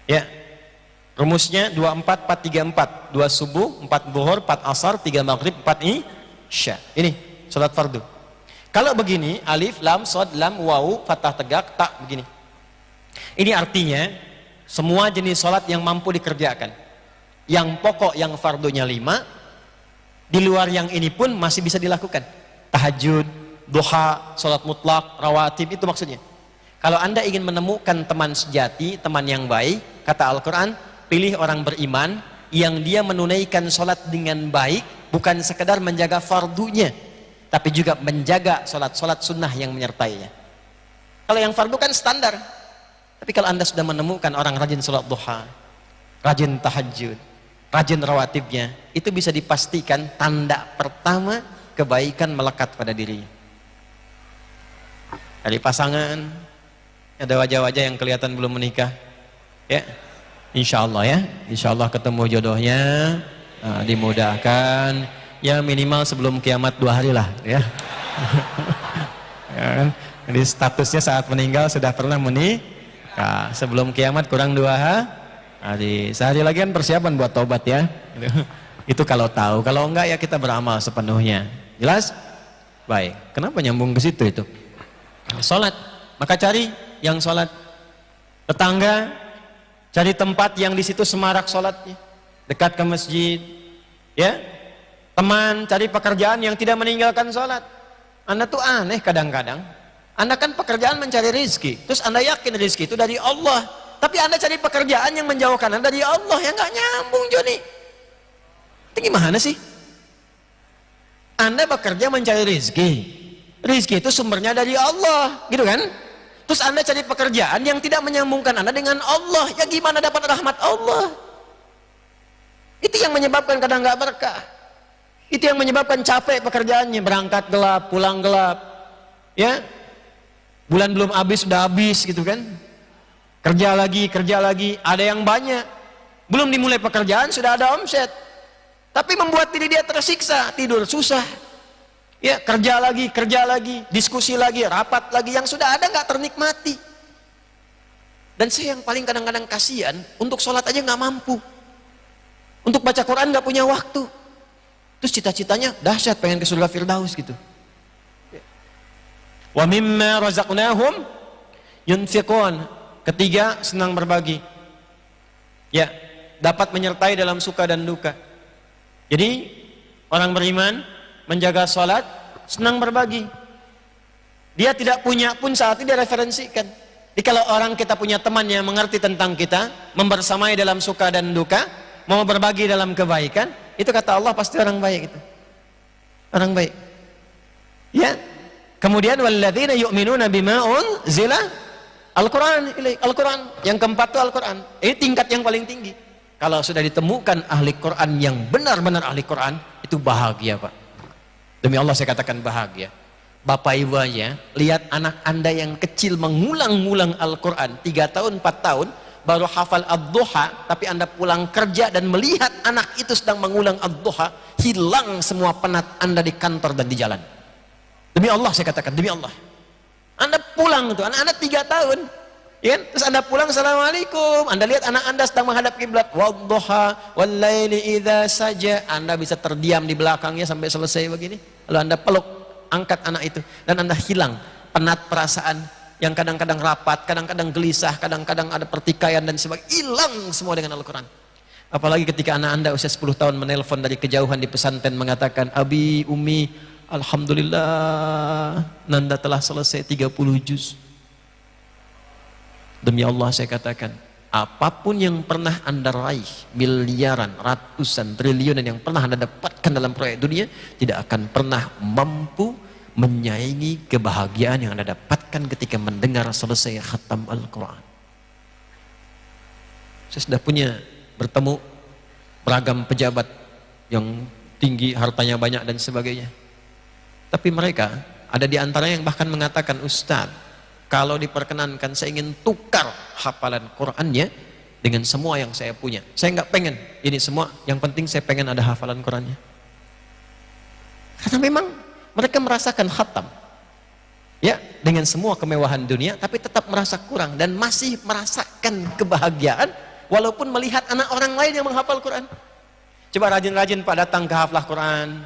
Ya. Rumusnya 24 4 3 4. 2 subuh, 4 zuhur, 4 asar, 3 maghrib, 4 isya. Ini salat fardu. Kalau begini, alif, lam, sod, lam, waw, fathah tegak, tak, begini. Ini artinya semua jenis salat yang mampu dikerjakan. Yang pokok yang fardunya 5, di luar yang ini pun masih bisa dilakukan. Tahajud, duha, salat mutlak, rawatib, itu maksudnya. Kalau Anda ingin menemukan teman sejati, teman yang baik, kata Al-Quran, pilih orang beriman yang dia menunaikan sholat dengan baik, bukan sekedar menjaga fardunya, tapi juga menjaga sholat-sholat sunnah yang menyertainya. Kalau yang fardu kan standar, tapi kalau Anda sudah menemukan orang rajin sholat duha, rajin tahajud, rajin rawatibnya, itu bisa dipastikan tanda pertama kebaikan melekat pada dirinya. Dari pasangan, ada wajah-wajah yang kelihatan belum menikah, ya, insya Allah ya, insya Allah ketemu jodohnya, dimudahkan, ya minimal sebelum kiamat 2 hari lah, ya. Ya kan? Jadi statusnya saat meninggal sudah pernah menikah, sebelum kiamat kurang 2 hari, sehari lagi kan persiapan buat tobat ya. Itu kalau tahu, kalau enggak ya kita beramal sepenuhnya. Jelas? Baik. Kenapa nyambung ke situ itu? Sholat, maka cari yang sholat. Tetangga, cari tempat yang di situ semarak sholatnya, dekat ke masjid, ya. Teman, cari pekerjaan yang tidak meninggalkan sholat. Anda tuh aneh kadang-kadang. Anda kan pekerjaan mencari rizki, terus Anda yakin rizki itu dari Allah, tapi Anda cari pekerjaan yang menjauhkan Anda dari Allah, yang nggak nyambung, Joni. Itu gimana sih? Anda bekerja mencari rizki, rizki itu sumbernya dari Allah, gitu kan? Terus Anda cari pekerjaan yang tidak menyambungkan Anda dengan Allah, ya gimana dapat rahmat Allah? Itu yang menyebabkan kadang nggak berkah. Itu yang menyebabkan capek pekerjaannya, berangkat gelap, pulang gelap, ya. Bulan belum habis sudah habis, gitu kan? Kerja lagi, ada yang banyak, belum dimulai pekerjaan sudah ada omset, tapi membuat diri dia tersiksa, tidur susah, ya, kerja lagi, diskusi lagi, rapat lagi, yang sudah ada nggak ternikmati. Dan saya yang paling kadang-kadang kasihan, untuk sholat aja nggak mampu, untuk baca Quran nggak punya waktu, terus cita-citanya dahsyat pengen ke surga Firdaus gitu. Wa mimma razaqnahum yunfiqun. Ketiga, senang berbagi, ya, dapat menyertai dalam suka dan duka. Jadi orang beriman menjaga sholat, senang berbagi. Dia tidak punya pun saat ini dia referensikan. Jadi kalau orang kita punya teman yang mengerti tentang kita, membersamai dalam suka dan duka, mau berbagi dalam kebaikan, itu kata Allah pasti orang baik itu. Orang baik. Ya. Kemudian walladzina yu'minuna bima unzila Al-Quran. Al-Quran. Yang keempat itu Al-Quran. Ini tingkat yang paling tinggi. Kalau sudah ditemukan ahli Quran yang benar-benar ahli Quran, itu bahagia, Pak. Demi Allah saya katakan bahagia. Bapak Ibu aja, lihat anak Anda yang kecil mengulang-ulang Al-Quran 3 tahun, 4 tahun, baru hafal ad-duha, tapi Anda pulang kerja dan melihat anak itu sedang mengulang ad-duha, hilang semua penat Anda di kantor dan di jalan. Demi Allah saya katakan, demi Allah. Anda pulang tuh, anak Anda 3 tahun, ya, terus Anda pulang, assalamualaikum, Anda lihat anak Anda sedang menghadap kiblat, wadduha wallaili idza saja, Anda bisa terdiam di belakangnya sampai selesai begini, lalu Anda peluk, angkat anak itu, dan Anda hilang penat perasaan yang kadang-kadang rapat, kadang-kadang gelisah, kadang-kadang ada pertikaian dan sebagainya, hilang semua dengan Al-Quran. Apalagi ketika anak Anda usia 10 tahun menelpon dari kejauhan di pesantren mengatakan, Abi, Umi, alhamdulillah, Nanda telah selesai 30 juz. Demi Allah saya katakan, apapun yang pernah Anda raih, miliaran, ratusan, triliunan yang pernah Anda dapatkan dalam proyek dunia, tidak akan pernah mampu menyaingi kebahagiaan yang Anda dapatkan ketika mendengar selesai khatam Al-Quran. Saya sudah bertemu beragam pejabat yang tinggi, hartanya banyak dan sebagainya. Tapi mereka ada di antaranya yang bahkan mengatakan, Ustaz, kalau diperkenankan saya ingin tukar hafalan Qurannya dengan semua yang saya punya. Saya nggak pengen ini semua, yang penting saya pengen ada hafalan Qurannya. Karena memang mereka merasakan khatam, ya, dengan semua kemewahan dunia, tapi tetap merasa kurang dan masih merasakan kebahagiaan walaupun melihat anak orang lain yang menghafal Quran. Coba rajin-rajin Pak datang ke haflah Quran,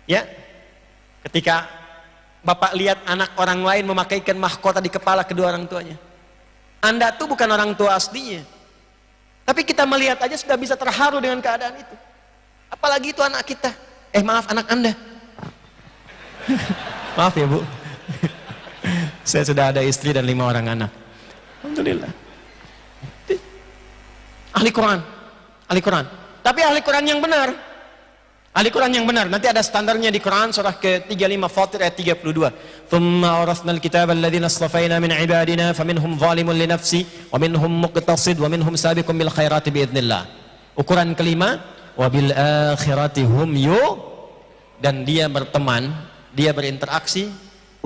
ya. Ketika Bapak lihat anak orang lain memakaikan mahkota di kepala kedua orang tuanya, Anda tuh bukan orang tua aslinya, tapi kita melihat aja sudah bisa terharu dengan keadaan itu. Apalagi itu anak kita, maaf, anak Anda. Maaf ya Bu, saya sudah ada istri dan 5 orang anak. Alhamdulillah. Ahli Quran, ahli Quran. Tapi ahli Quran yang benar. Ahli Quran yang benar. Nanti ada standarnya di Quran surah ke-35 Fatir ayat 32. Thumma awrasnal kitaba alladhina astafaina min ibadina faminhum zalimun li nafsi wa minhum muqtasid wa minhum sabiqun bil khairati biidznillah. Ukuran kelima, wa bil akhirati hum dan dia berteman, dia berinteraksi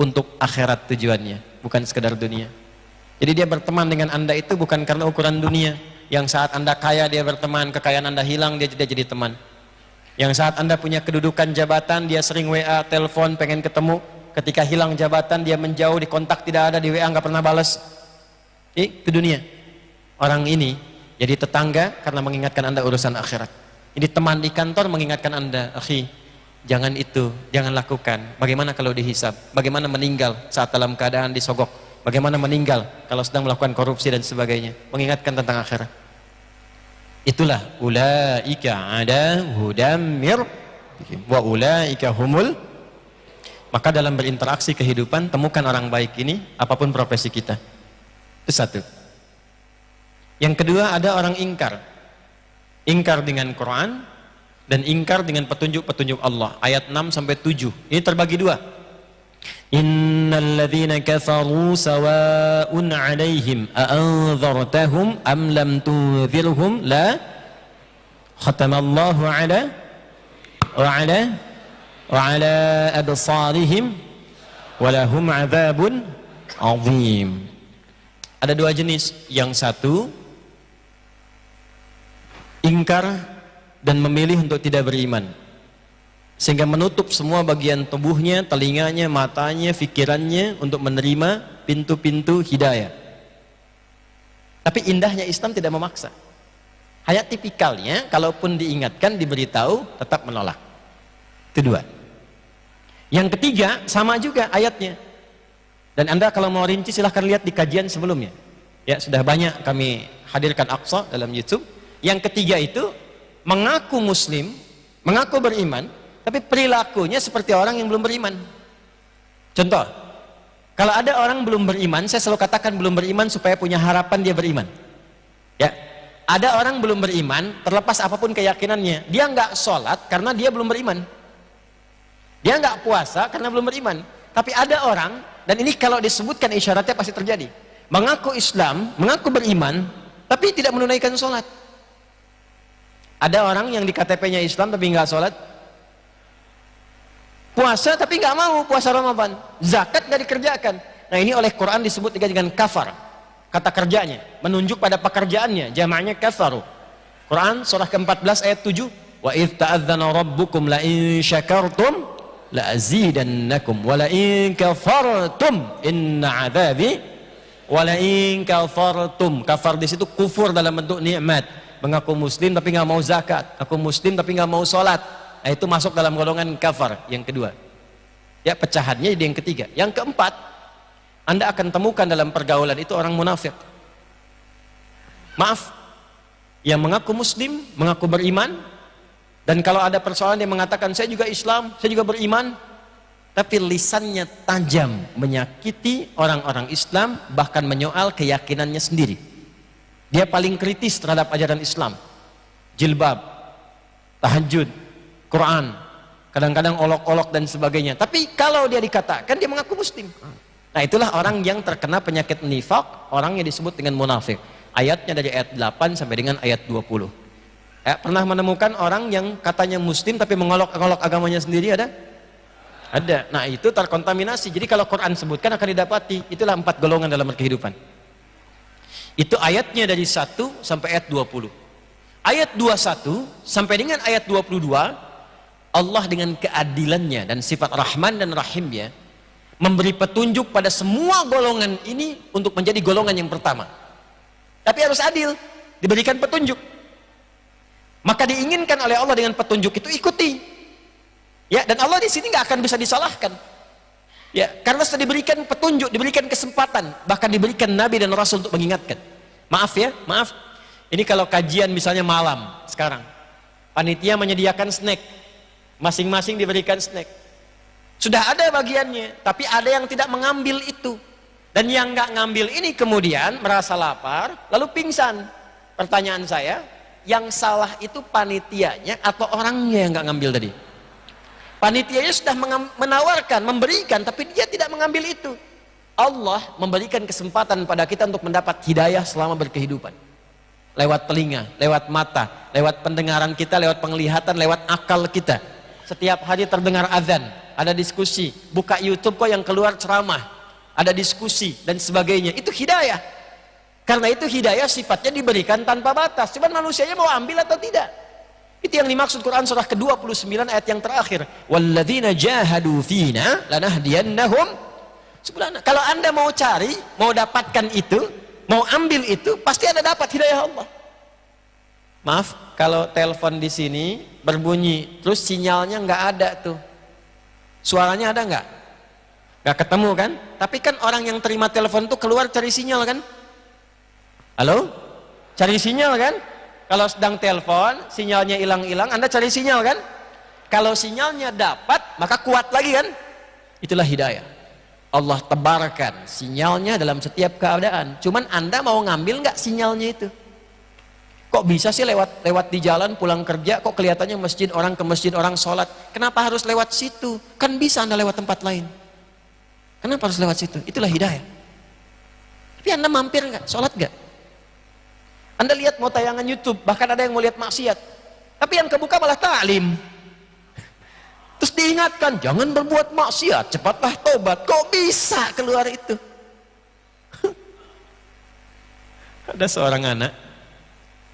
untuk akhirat tujuannya, bukan sekedar dunia. Jadi dia berteman dengan Anda itu bukan karena ukuran dunia. Yang saat Anda kaya dia berteman, kekayaan Anda hilang dia jadi teman. Yang saat Anda punya kedudukan jabatan dia sering WA, telepon, pengen ketemu. Ketika hilang jabatan dia menjauh, di kontak tidak ada, di WA nggak pernah balas. Itu dunia. Orang ini jadi tetangga karena mengingatkan Anda urusan akhirat. Jadi teman di kantor mengingatkan Anda, akhi, jangan itu, jangan lakukan. Bagaimana kalau dihisab? Bagaimana meninggal saat dalam keadaan disogok? Bagaimana meninggal kalau sedang melakukan korupsi dan sebagainya? Mengingatkan tentang akhirat. Itulah ulaika ada hudamir wa ulaika humul. Maka dalam berinteraksi kehidupan temukan orang baik ini apapun profesi kita. Itu satu. Yang kedua ada orang ingkar. Ingkar dengan Quran dan ingkar dengan petunjuk-petunjuk Allah. Ayat 6 sampai 7. Ini terbagi dua. Innal ladzina kafaru sawa'un 'alaihim a'anzartahum am lam tunzirhum la khatamallahu 'ala absarihim wa lahum 'adzabun 'adzim. Ada dua jenis. Yang satu ingkar dan memilih untuk tidak beriman, sehingga menutup semua bagian tubuhnya, telinganya, matanya, pikirannya untuk menerima pintu-pintu hidayah. Tapi indahnya Islam tidak memaksa. Hanya tipikalnya, kalaupun diingatkan, diberitahu, tetap menolak. Itu dua. Yang ketiga, sama juga ayatnya. Dan Anda kalau mau rinci silahkan lihat di kajian sebelumnya. Ya, sudah banyak kami hadirkan Aqsa dalam YouTube. Yang ketiga itu, mengaku muslim, mengaku beriman, tapi perilakunya seperti orang yang belum beriman. Contoh, kalau ada orang belum beriman, saya selalu katakan belum beriman supaya punya harapan dia beriman. Ya, ada orang belum beriman, terlepas apapun keyakinannya, dia nggak sholat karena dia belum beriman. Dia nggak puasa karena belum beriman. Tapi ada orang, dan ini kalau disebutkan isyaratnya pasti terjadi, mengaku Islam, mengaku beriman, tapi tidak menunaikan sholat. Ada orang yang di KTP-nya Islam tapi nggak sholat. Puasa tapi nggak mau puasa Ramadan, zakat nggak dikerjakan. Nah ini oleh Quran disebut dengan kafar, kata kerjanya, menunjuk pada pekerjaannya, jamaknya kafaru. Quran surah ke-14 ayat 7, wa idh ta'adzana rabbukum la in syakartum la azidannakum wa la in kafartum inna adzabi wa la in kafartum. Kafar di situ kufur dalam bentuk nikmat, mengaku muslim tapi nggak mau zakat, aku muslim tapi nggak mau sholat. Nah, itu masuk dalam golongan kafar yang kedua. Ya, pecahannya jadi yang ketiga. Yang keempat, Anda akan temukan dalam pergaulan itu orang munafik. Maaf, yang mengaku muslim, mengaku beriman, dan kalau ada persoalan dia mengatakan saya juga Islam, saya juga beriman, tapi lisannya tajam menyakiti orang-orang Islam, bahkan menyoal keyakinannya sendiri. Dia paling kritis terhadap ajaran Islam. Jilbab, tahajud, Quran, kadang-kadang olok-olok dan sebagainya. Tapi kalau dia dikatakan dia mengaku muslim. Nah itulah orang yang terkena penyakit nifaq, orang yang disebut dengan munafik. Ayatnya dari ayat 8 sampai dengan ayat 20. Pernah menemukan orang yang katanya muslim tapi mengolok-olok agamanya sendiri, ada? Ada. Nah itu terkontaminasi. Jadi kalau Quran sebutkan akan didapati. Itulah 4 golongan dalam kehidupan. Itu ayatnya dari 1 sampai ayat 20. Ayat 21 sampai dengan ayat 22, Allah dengan keadilannya dan sifat Rahman dan Rahimnya memberi petunjuk pada semua golongan ini untuk menjadi golongan yang pertama. Tapi harus adil, diberikan petunjuk. Maka diinginkan oleh Allah dengan petunjuk itu ikuti. Ya, dan Allah di sini nggak akan bisa disalahkan. Ya, karena sudah diberikan petunjuk, diberikan kesempatan, bahkan diberikan Nabi dan Rasul untuk mengingatkan. Maaf ya, maaf. Ini kalau kajian misalnya malam sekarang, panitia menyediakan snack, masing-masing diberikan snack. Sudah ada bagiannya, tapi ada yang tidak mengambil itu. Dan yang nggak ngambil ini kemudian merasa lapar, lalu pingsan. Pertanyaan saya, yang salah itu panitianya atau orangnya yang nggak ngambil tadi? Panitianya sudah menawarkan, memberikan, tapi dia tidak mengambil itu. Allah memberikan kesempatan pada kita untuk mendapat hidayah selama berkehidupan. Lewat telinga, lewat mata, lewat pendengaran kita, lewat penglihatan, lewat akal kita. Setiap hari terdengar azan, ada diskusi, buka YouTube kok yang keluar ceramah, ada diskusi dan sebagainya. Itu hidayah. Karena itu hidayah sifatnya diberikan tanpa batas. Cuman manusianya mau ambil atau tidak. Itu yang dimaksud Quran surah ke-29 ayat yang terakhir. Walladzina jahadu fina lanahdiyannahum subulana. Kalau Anda mau cari, mau dapatkan itu, mau ambil itu, pasti Anda dapat hidayah Allah. Maaf, kalau telepon di sini berbunyi, terus sinyalnya nggak ada tuh. Suaranya ada nggak? Nggak ketemu kan? Tapi kan orang yang terima telepon tuh keluar cari sinyal kan? Halo? Cari sinyal kan? Kalau sedang telepon, sinyalnya hilang-hilang, Anda cari sinyal kan? Kalau sinyalnya dapat, maka kuat lagi kan? Itulah hidayah. Allah tebarkan sinyalnya dalam setiap keadaan. Cuman Anda mau ngambil nggak sinyalnya itu? Kok bisa sih lewat di jalan pulang kerja, kok kelihatannya masjid orang ke masjid orang sholat? Kenapa harus lewat situ? Kan bisa Anda lewat tempat lain. Kenapa harus lewat situ? Itulah hidayah. Tapi Anda mampir nggak? Sholat nggak? Anda lihat mau tayangan YouTube, bahkan ada yang mau lihat maksiat. Tapi yang kebuka malah ta'lim. Terus diingatkan, jangan berbuat maksiat, cepatlah tobat. Kok bisa keluar itu? Ada seorang anak,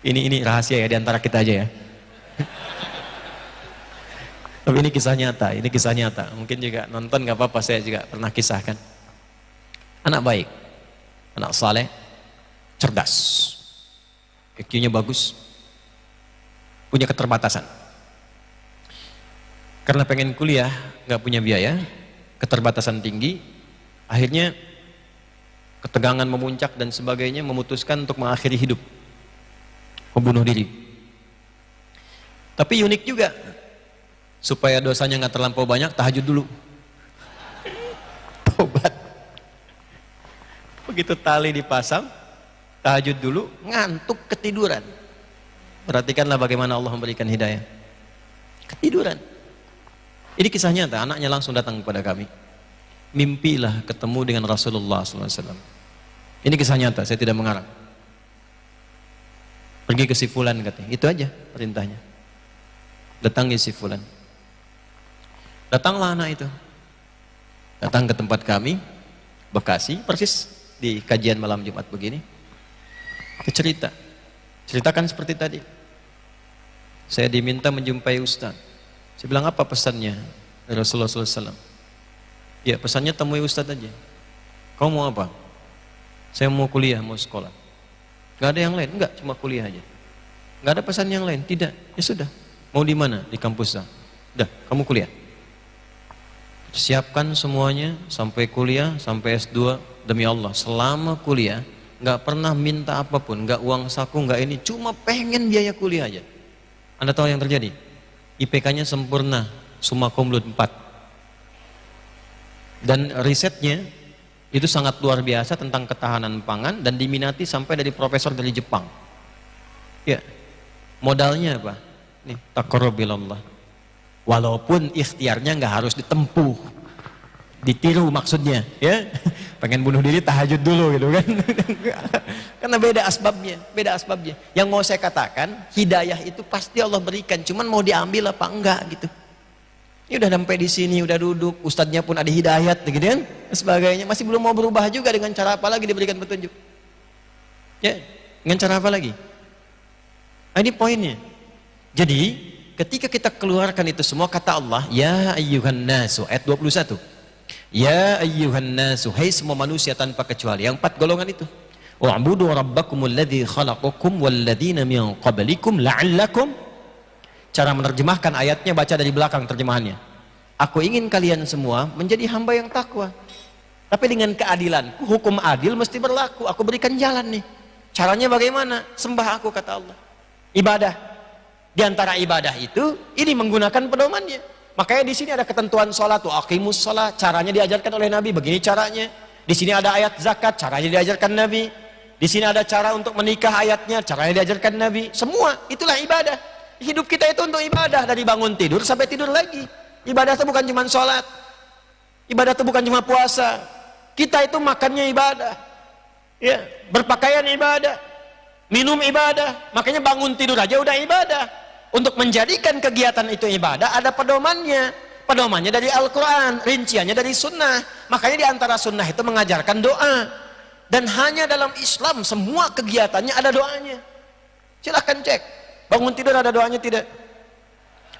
ini rahasia ya, diantara kita aja ya. Tapi ini kisah nyata, Mungkin juga nonton gak apa-apa, saya juga pernah kisahkan. Anak baik, anak saleh, cerdas. IQ-nya bagus, punya keterbatasan. Karena pengen kuliah, nggak punya biaya, keterbatasan tinggi, akhirnya ketegangan memuncak dan sebagainya, memutuskan untuk mengakhiri hidup, membunuh diri. Tapi unik juga, supaya dosanya nggak terlampau banyak, tahajud dulu, tobat. Begitu tali dipasang, tahajud dulu, ngantuk ketiduran. Perhatikanlah bagaimana Allah memberikan hidayah. Ketiduran. Ini kisah nyata, anaknya langsung datang kepada kami. Mimpilah ketemu dengan Rasulullah SAW. Ini kisah nyata, saya tidak mengarang. Pergi ke si fulan katanya, itu aja perintahnya. Datangi si fulan. Datanglah anak itu. Datang ke tempat kami, Bekasi, persis di kajian malam Jumat begini. Itu ceritakan seperti tadi. Saya diminta menjumpai Ustaz. Saya bilang, apa pesannya Rasulullah SAW? Ya, pesannya temui Ustaz aja. Kau mau apa? Saya mau kuliah, mau sekolah. Gak ada yang lain? Enggak, cuma kuliah aja. Gak ada pesan yang lain? Tidak. Ya sudah. Mau di mana? Di kampus. Udah, kamu kuliah. Siapkan semuanya sampai kuliah, sampai S2. Demi Allah, selama kuliah nggak pernah minta apapun, nggak uang saku, nggak ini, cuma pengen biaya kuliah aja. Anda tahu yang terjadi? IPK-nya sempurna, summa cum laude 4. Dan risetnya itu sangat luar biasa tentang ketahanan pangan dan diminati sampai dari profesor dari Jepang. Ya, modalnya apa? Nih, taqarrubillah. Walaupun ikhtiarnya nggak harus ditempuh, ditiru maksudnya, ya. Pengen bunuh diri tahajud dulu gitu kan. Karena beda asbabnya. Yang mau saya katakan, hidayah itu pasti Allah berikan, cuman mau diambil apa enggak gitu. Ini udah sampai di sini, udah duduk, ustadznya pun ada hidayat, gitu kan, dan sebagainya, masih belum mau berubah juga. Dengan cara apa lagi diberikan petunjuk? Ya, dengan cara apa lagi? Nah, ini poinnya. Jadi, ketika kita keluarkan itu semua, kata Allah, ya ayyuhan nasu, ayat 21. Ya ayyuhan nasu, hai semua manusia tanpa kecuali, yang 4 golongan itu. Wa'budu rabbakumul ladzi khalaqakum walladzina min qablikum la'allakum. Cara menerjemahkan ayatnya, baca dari belakang terjemahannya. Aku ingin kalian semua menjadi hamba yang takwa, tapi dengan keadilanku, hukum adil mesti berlaku. Aku berikan jalan nih. Caranya bagaimana? Sembah aku, kata Allah. Ibadah. Di antara ibadah itu, ini menggunakan pedomannya. Makanya di sini ada ketentuan sholat, wa aqimus sholat. Caranya diajarkan oleh Nabi, begini caranya. Di sini ada ayat zakat, caranya diajarkan Nabi. Di sini ada cara untuk menikah, ayatnya, caranya diajarkan Nabi. Semua itulah ibadah. Hidup kita itu untuk ibadah, dari bangun tidur sampai tidur lagi. Ibadah itu bukan cuma sholat, ibadah itu bukan cuma puasa. Kita itu makannya ibadah, ya, berpakaian ibadah, minum ibadah. Makanya bangun tidur aja udah ibadah. Untuk menjadikan kegiatan itu ibadah, ada pedomannya. Pedomannya dari Al-Quran, rinciannya dari sunnah. Makanya di antara sunnah itu mengajarkan doa. Dan hanya dalam Islam semua kegiatannya ada doanya. Silahkan cek. Bangun tidur ada doanya tidak?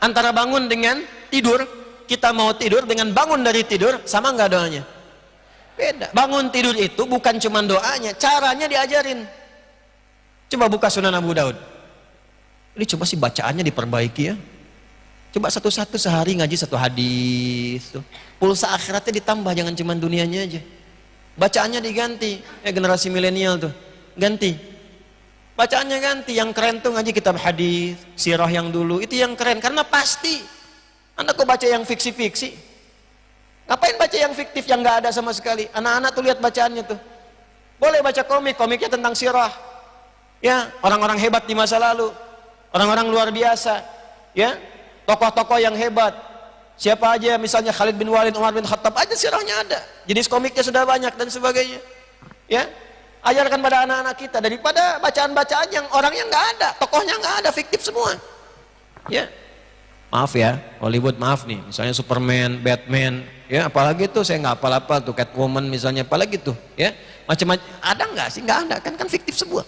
Antara bangun dengan tidur, kita mau tidur dengan bangun dari tidur, sama nggak doanya? Beda. Bangun tidur itu bukan cuma doanya, caranya diajarin. Coba buka Sunan Abu Daud. Ini coba sih bacaannya diperbaiki ya. Coba satu-satu sehari ngaji 1 hadis tuh. Pulsa akhiratnya ditambah, jangan cuma dunianya aja. Bacaannya diganti. Generasi milenial tuh ganti. Bacaannya ganti, yang keren tuh ngaji kitab hadis, sirah yang dulu, itu yang keren, karena pasti. Anda kok baca yang fiksi-fiksi? Ngapain baca yang fiktif, yang nggak ada sama sekali? Anak-anak tuh lihat bacaannya tuh. Boleh baca komik, komiknya tentang sirah. Ya, orang-orang hebat di masa lalu, orang-orang luar biasa, ya, tokoh-tokoh yang hebat. Siapa aja, misalnya Khalid bin Walid, Umar bin Khattab, aja sirahnya ada. Jenis komiknya sudah banyak dan sebagainya. Ya. Ajarkan pada anak-anak kita, daripada bacaan-bacaan yang orangnya nggak ada, tokohnya nggak ada, fiktif semua. Ya, maaf ya, Hollywood maaf nih, misalnya Superman, Batman, ya, apalagi tuh saya nggak apal-apal tuh, Catwoman misalnya, apalagi tuh, ya, macam-macam. Ada nggak sih? Nggak ada, kan fiktif semua,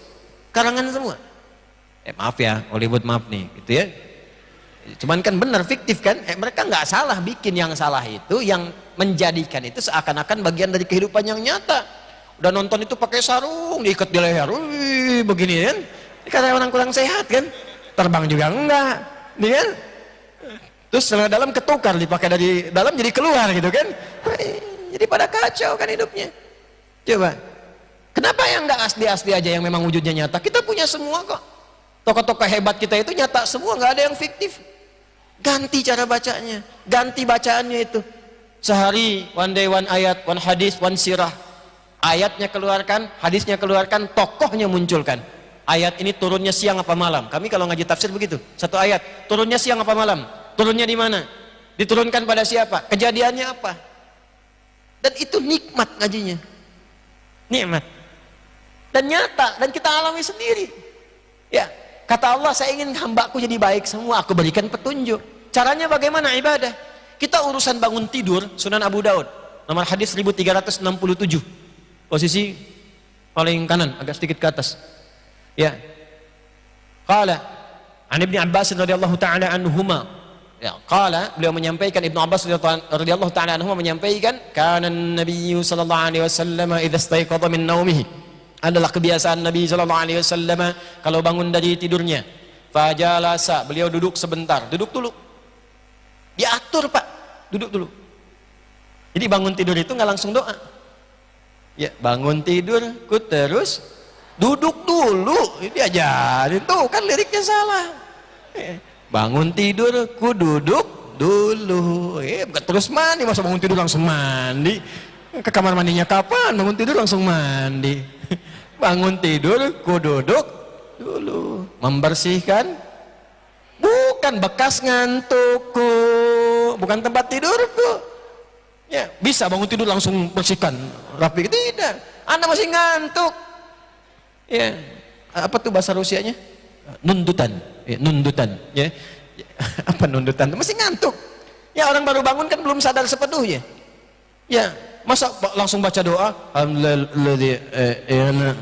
karangan semua. Maaf ya, Hollywood maaf nih, gitu ya. Cuman kan benar fiktif kan? Mereka nggak salah bikin, yang salah itu yang menjadikan itu seakan-akan bagian dari kehidupan yang nyata. Udah nonton itu pakai sarung, diikat di leher, wih, begini kan? Karena orang kurang sehat kan? Terbang juga enggak, nih kan? Terus setelah dalam ketukar, dipakai dari dalam jadi keluar gitu kan? Jadi pada kacau kan hidupnya. Coba, kenapa yang enggak asli-asli aja yang memang wujudnya nyata? Kita punya semua kok. Tokoh-tokoh hebat kita itu nyata semua, nggak ada yang fiktif. Ganti cara bacanya, ganti bacaannya itu. Sehari, one day, one ayat, one hadis, one sirah. Ayatnya keluarkan, hadisnya keluarkan, tokohnya munculkan. Ayat ini turunnya siang apa malam? Kami kalau ngaji tafsir begitu. Satu ayat, turunnya siang apa malam? Turunnya di mana? Diturunkan pada siapa? Kejadiannya apa? Dan itu nikmat ngajinya. Nikmat. Dan nyata, dan kita alami sendiri. Ya, kata Allah, saya ingin hambaku jadi baik semua, aku berikan petunjuk. Caranya bagaimana ibadah? Kita urusan bangun tidur, Sunan Abu Daud, nomor hadis 1367. Posisi paling kanan, agak sedikit ke atas. Ya. Qala an Ibnu Abbas radhiyallahu taala anhuma. Ya, qala, beliau menyampaikan, Ibnu Abbas radhiyallahu taala anhuma menyampaikan, kana Nabi sallallahu alaihi wasallam idza istayqadha min naumihi. Adalah kebiasaan Nabi sallallahu alaihi wasallam kalau bangun dari tidurnya, fajalasa, beliau duduk sebentar, duduk dulu. Diatur, Pak. Duduk dulu. Jadi bangun tidur itu nggak langsung doa. Ya, bangun tidur, ku terus duduk dulu. Ini diajarin tuh, kan liriknya salah. Bangun tidur, ku duduk dulu. Bukan terus mandi, masa bangun tidur langsung mandi? Ke kamar mandinya kapan? Bangun tidur langsung mandi. Bangun tidur, ku duduk dulu. Membersihkan, bukan bekas ngantukku, bukan tempat tidurku. Ya, bisa bangun tidur langsung bersihkan rapi, tidak. Anda masih ngantuk. Ya, apa tuh bahasa Rusianya? Nundutan. Ya, nundutan. Ya. Apa nundutan? Masih ngantuk. Ya orang baru bangun kan belum sadar sepenuhnya. Ya, masa langsung baca doa, alhamdulillah,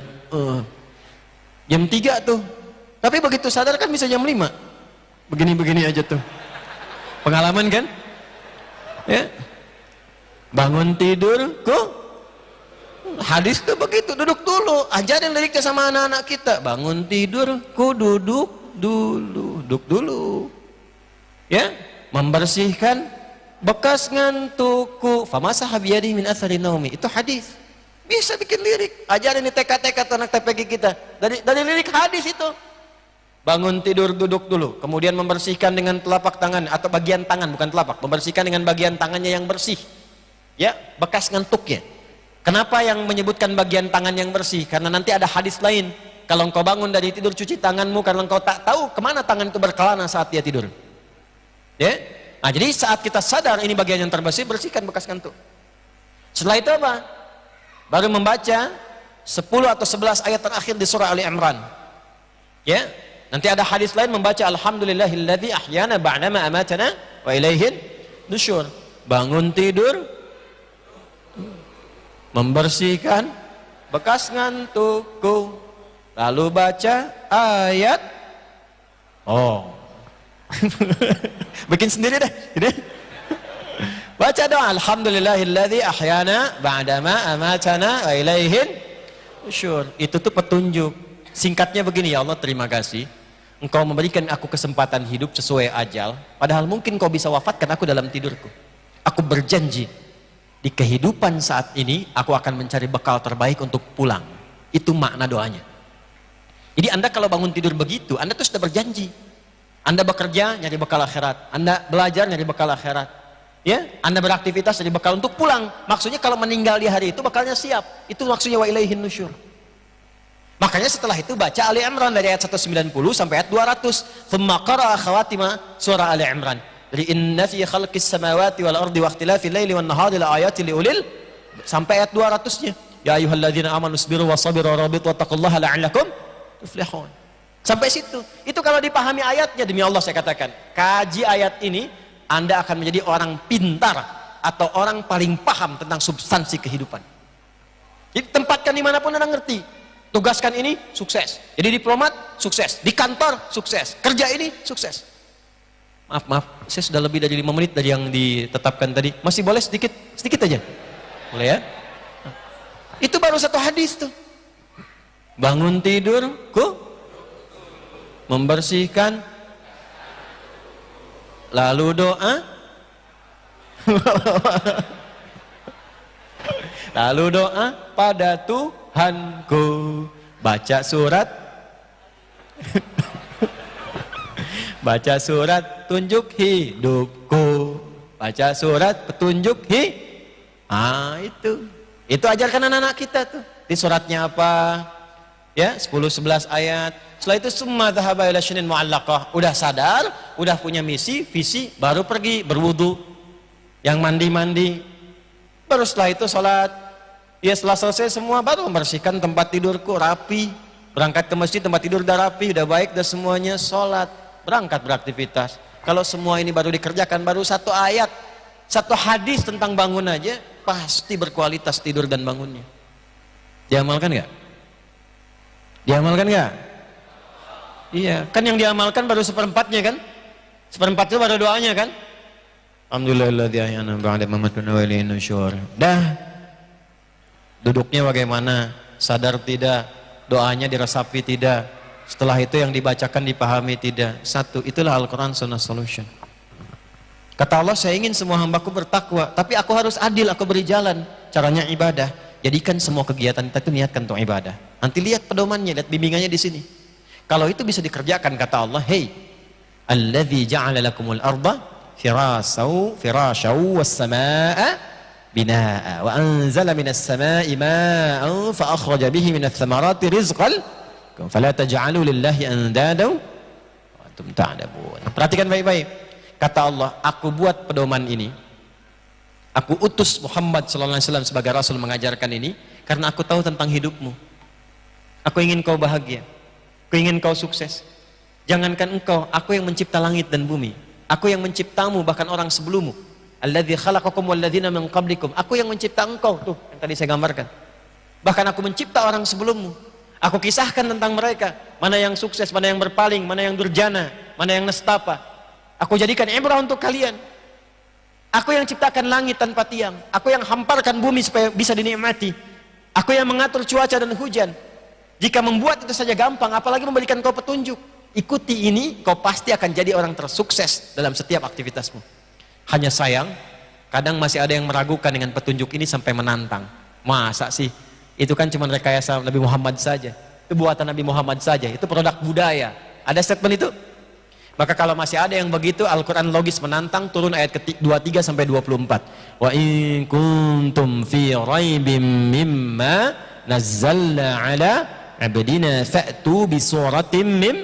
jam 3 tuh. Tapi begitu sadar kan bisa jam 5. Begini-begini aja tuh. Pengalaman kan? Ya. Bangun tidur, kok hadis tuh begitu, duduk dulu, ajarin liriknya sama anak-anak kita. Bangun tidur, ku duduk dulu. Ya, membersihkan bekas ngantukku, famasah biyadihi min athari naumi. Itu hadis. Bisa bikin lirik. Ajarin di TK-TK tuh anak TPG kita. Dari lirik hadis itu. Bangun tidur duduk dulu, kemudian membersihkan dengan telapak tangan atau bagian tangan, bukan telapak, membersihkan dengan bagian tangannya yang bersih. Ya, bekas ngantuknya. Kenapa yang menyebutkan bagian tangan yang bersih? Karena nanti ada hadis lain. Kalau engkau bangun dari tidur, cuci tanganmu karena engkau tak tahu kemana tangan itu berkelana saat dia tidur. Ya, nah jadi saat kita sadar ini bagian yang terbersih, bersihkan bekas ngantuk. Setelah itu apa? Baru membaca 10 atau 11 ayat terakhir di surah Ali Imran. Ya, nanti ada hadis lain membaca alhamdulillahilladzi ahyana ba'dama amatana wa ilaihin nusyur. Bangun tidur, membersihkan bekas ngantukku, lalu baca ayat. Oh. Bikin sendiri deh. Baca doa alhamdulillahilladzi ahyana ba'dama amatana wa ilaihin nusyur. Itu tuh petunjuk. Singkatnya begini, ya Allah terima kasih Engkau memberikan aku kesempatan hidup sesuai ajal, padahal mungkin Kau bisa wafatkan aku dalam tidurku. Aku berjanji di kehidupan saat ini aku akan mencari bekal terbaik untuk pulang. Itu makna doanya. Jadi Anda kalau bangun tidur begitu, Anda tuh sudah berjanji. Anda bekerja nyari bekal akhirat, Anda belajar nyari bekal akhirat, ya, Anda beraktivitas nyari bekal untuk pulang. Maksudnya kalau meninggal di hari itu bekalnya siap. Itu maksudnya wa ilaihin nusyur. Makanya setelah itu baca Ali Imran dari ayat 190 sampai ayat 200. Tsumma qara'a khawatima surah Ali Imran. Dari inna fi khalqis samawati wal ardi wa ikhtilafil laili wan nahari la ayatin liulil sampai ayat 200-nya. Ya ayyuhalladzina amanu sabiru wasabiru warabitu wattaqullaha la'allakum tuflihun. Sampai situ. Itu kalau dipahami ayatnya, demi Allah saya katakan, kaji ayat ini Anda akan menjadi orang pintar atau orang paling paham tentang substansi kehidupan. Jadi tempatkan dimanapun Anda ngerti. Tugaskan ini, sukses. Jadi diplomat, sukses. Di kantor, sukses. Kerja ini, sukses. Maaf, saya sudah lebih dari 5 menit dari yang ditetapkan tadi. Masih boleh sedikit? Sedikit aja. Boleh ya? Itu baru satu hadis tuh. Bangun tidur, membersihkan, lalu doa, lalu doa pada Tuhanku, baca surat, baca surat tunjuk hidupku, baca surat petunjuk itu ajarkan anak-anak kita tuh. Di suratnya apa? Ya, 10-11 ayat. Setelah itu summa dhahaba ila syinin mu'allaqah. Udah sadar, udah punya misi, visi, baru pergi berwudu. Yang mandi-mandi. Baru setelah itu sholat. Ya, setelah selesai semua baru membersihkan tempat tidurku rapi. Berangkat ke masjid, tempat tidur udah rapi, udah baik, udah semuanya sholat. Berangkat beraktivitas. Kalau semua ini baru dikerjakan, baru satu ayat, satu hadis tentang bangun aja, pasti berkualitas tidur dan bangunnya. Diamalkan nggak? Diamalkan nggak? Iya, kan yang diamalkan baru seperempatnya kan? Seperempat itu baru doanya kan? Alhamdulillahilladzi ahyana ba'da mamatuna wa ilaihin nusyur. Dah. Duduknya bagaimana? Sadar tidak? Doanya diresapi tidak? Setelah itu yang dibacakan dipahami tidak? Satu, itulah Al-Quran Sunnah Solution. Kata Allah, saya ingin semua hambaku bertakwa, tapi aku harus adil, aku beri jalan. Caranya ibadah. Jadikan semua kegiatan kita itu niatkan untuk ibadah. Nanti lihat pedomannya, lihat bimbingannya di sini. Kalau itu bisa dikerjakan, kata Allah, hey, alladzi ja'ala lakumul arda firasyaw was samaa'a binaa'a wa anzala minas samaa'i maa'an fa akhraja bihi minats thamarati rizqan fala taj'alu lillahi andadan wa antum ta'lamun. Perhatikan baik-baik. Kata Allah, aku buat pedoman ini, aku utus Muhammad sallallahu alaihi wasallam sebagai rasul mengajarkan ini karena aku tahu tentang hidupmu. Aku ingin kau bahagia, aku ingin kau sukses. Jangankan engkau, aku yang mencipta langit dan bumi. Aku yang menciptamu bahkan orang sebelummu. Alladzi khalaqakum walladzina min qablikum. Aku yang mencipta engkau, tuh yang tadi saya gambarkan. Bahkan aku mencipta orang sebelummu. Aku kisahkan tentang mereka, mana yang sukses, mana yang berpaling, mana yang durjana, mana yang nestapa. Aku jadikan ibrah untuk kalian. Aku yang ciptakan langit tanpa tiang. Aku yang hamparkan bumi supaya bisa dinikmati. Aku yang mengatur cuaca dan hujan. Jika membuat itu saja gampang, apalagi memberikan kau petunjuk. Ikuti ini, kau pasti akan jadi orang tersukses dalam setiap aktivitasmu. Hanya sayang, kadang masih ada yang meragukan dengan petunjuk ini sampai menantang. Masa sih? Itu kan cuma rekayasa Nabi Muhammad saja. Itu buatan Nabi Muhammad saja. Itu produk budaya. Ada statement itu? Maka kalau masih ada yang begitu, Al-Quran logis menantang, turun ayat 23 sampai 24. Wa in kuntum fi raibim mimma nazzalna ala abdina fa'tu bi suratim mim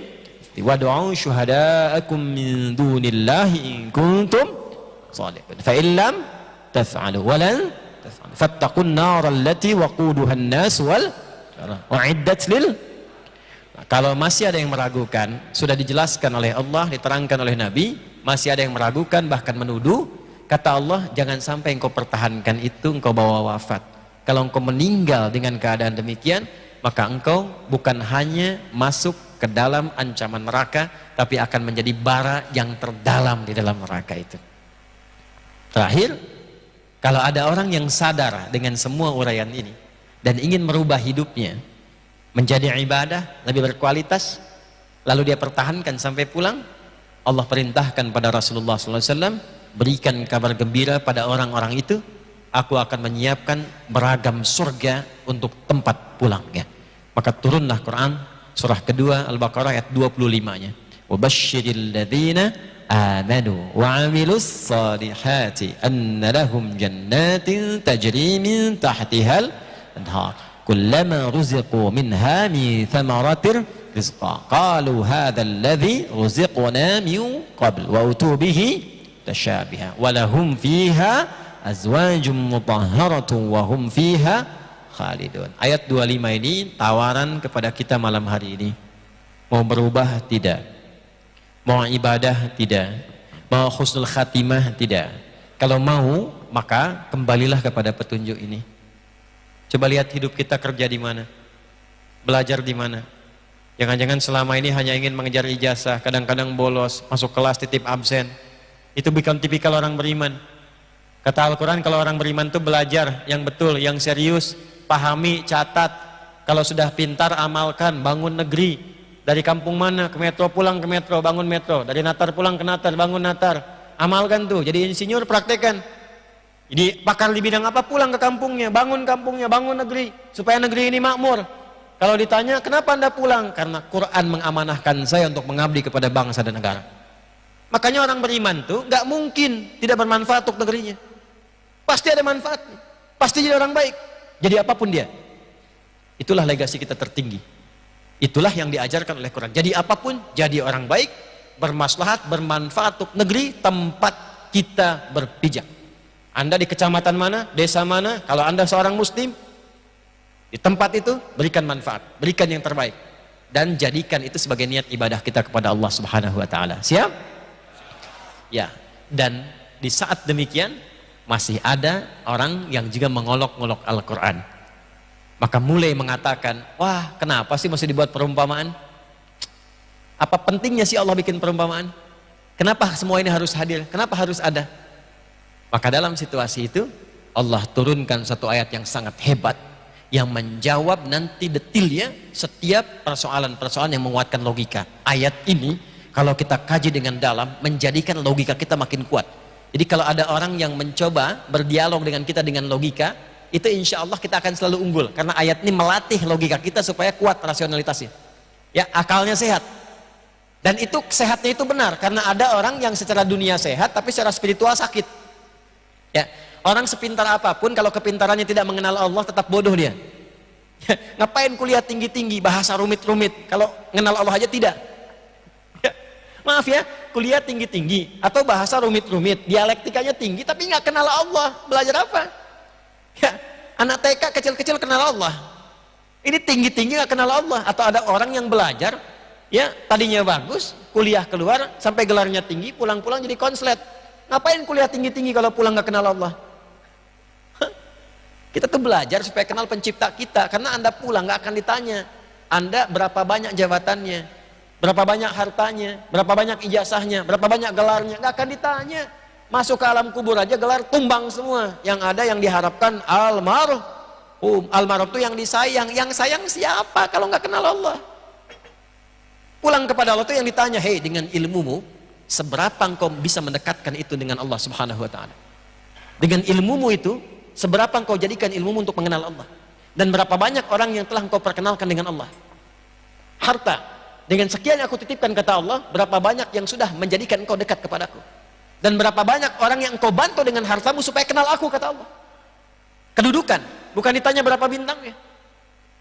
wad'u syuhada'akum min dunillahi in kuntum shadiqin. Fa in lam taf'alu wa lan taf'alu fattaqun nar allati waquduha an-nas wal u'iddat lil. Kalau masih ada yang meragukan, sudah dijelaskan oleh Allah, diterangkan oleh Nabi, masih ada yang meragukan bahkan menuduh, kata Allah, jangan sampai engkau pertahankan itu, engkau bawa wafat. Kalau engkau meninggal dengan keadaan demikian, maka engkau bukan hanya masuk ke dalam ancaman neraka, tapi akan menjadi bara yang terdalam di dalam neraka itu. Terakhir, kalau ada orang yang sadar dengan semua uraian ini dan ingin merubah hidupnya menjadi ibadah lebih berkualitas, lalu dia pertahankan sampai pulang, Allah perintahkan pada Rasulullah SAW, berikan kabar gembira pada orang-orang itu, aku akan menyiapkan beragam surga untuk tempat pulangnya. Maka turunlah Quran surah kedua Al-Baqarah ayat 25-nya. Wabasyiril ladzina amanu wa 'amilus salihati anna lahum jannatin tajri min tahtihal anhar. Kullama ruziqu minha min thamaratir rizqa qalu hadha alladhi ruziqna min qabl wa utu bihi tashabiha wa lahum fiha azwajum mutahharatun wa hum fiha khalidun. Ayat 25 ini tawaran kepada kita malam hari ini. Mau berubah tidak? Mau ibadah tidak? Mau husnul khatimah tidak? Kalau mau, maka kembalilah kepada petunjuk ini. Coba lihat hidup kita, kerja di mana, belajar di mana. Jangan-jangan selama ini hanya ingin mengejar ijazah, kadang-kadang bolos, masuk kelas titip absen. Itu bukan tipikal orang beriman. Kata Al-Quran, kalau orang beriman itu belajar yang betul, yang serius, pahami, catat. Kalau sudah pintar, amalkan, bangun negeri. Dari kampung mana ke metro, pulang ke metro, bangun metro. Dari Natar pulang ke Natar, bangun Natar. Amalkan tuh, jadi insinyur, praktekan. Jadi pakar di bidang apa, pulang ke kampungnya, bangun negeri, supaya negeri ini makmur. Kalau ditanya, kenapa Anda pulang? Karena Quran mengamanahkan saya untuk mengabdi kepada bangsa dan negara. Makanya orang beriman tuh gak mungkin tidak bermanfaat untuk negerinya. Pasti ada manfaatnya, pasti jadi orang baik. Jadi apapun dia. Itulah legasi kita tertinggi. Itulah yang diajarkan oleh Quran. Jadi apapun, jadi orang baik, bermaslahat, bermanfaat untuk negeri tempat kita berpijak. Anda di kecamatan mana, desa mana, kalau Anda seorang muslim, di tempat itu berikan manfaat, berikan yang terbaik, dan jadikan itu sebagai niat ibadah kita kepada Allah Subhanahu wa Ta'ala. Siap? Ya. Dan di saat demikian masih ada orang yang juga mengolok-olok Al-Quran, maka mulai mengatakan, wah, kenapa sih masih dibuat perumpamaan? Apa pentingnya sih Allah bikin perumpamaan? Kenapa semua ini harus hadir? Kenapa harus ada? Maka dalam situasi itu Allah turunkan satu ayat yang sangat hebat yang menjawab nanti detilnya setiap persoalan-persoalan yang menguatkan logika. Ayat ini kalau kita kaji dengan dalam menjadikan logika kita makin kuat. Jadi kalau ada orang yang mencoba berdialog dengan kita dengan logika, itu insya Allah kita akan selalu unggul karena ayat ini melatih logika kita supaya kuat rasionalitasnya. Ya, akalnya sehat. Dan itu sehatnya itu benar karena ada orang yang secara dunia sehat tapi secara spiritual sakit. Ya, orang sepintar apapun kalau kepintarannya tidak mengenal Allah tetap bodoh dia. Ngapain kuliah tinggi-tinggi, bahasa rumit-rumit kalau mengenal Allah aja tidak. Ya, maaf ya, kuliah tinggi-tinggi atau bahasa rumit-rumit, dialektikanya tinggi tapi nggak kenal Allah, belajar apa? Ya, anak TK kecil-kecil kenal Allah. Ini tinggi-tinggi nggak kenal Allah. Atau ada orang yang belajar Ya, tadinya bagus, kuliah keluar sampai gelarnya tinggi, pulang-pulang jadi konslet. Ngapain kuliah tinggi-tinggi kalau pulang nggak kenal Allah? Kita tuh belajar supaya kenal pencipta kita, karena Anda pulang nggak akan ditanya Anda berapa banyak jabatannya, berapa banyak hartanya, berapa banyak ijazahnya, berapa banyak gelarnya, nggak akan ditanya. Masuk ke alam kubur aja gelar tumbang semua. Yang ada yang diharapkan almarhum. Almarhum itu yang disayang. Yang sayang siapa kalau nggak kenal Allah? Pulang kepada Allah itu yang ditanya, hei, dengan ilmumu seberapa engkau bisa mendekatkan itu dengan Allah Subhanahu wa ta'ala? Dengan ilmumu itu seberapa engkau jadikan ilmumu untuk mengenal Allah? Dan berapa banyak orang yang telah engkau perkenalkan dengan Allah? Harta, dengan sekian yang aku titipkan kata Allah, berapa banyak yang sudah menjadikan engkau dekat kepadaku? Dan berapa banyak orang yang engkau bantu dengan hartamu supaya kenal aku kata Allah? Kedudukan, bukan ditanya berapa bintangnya,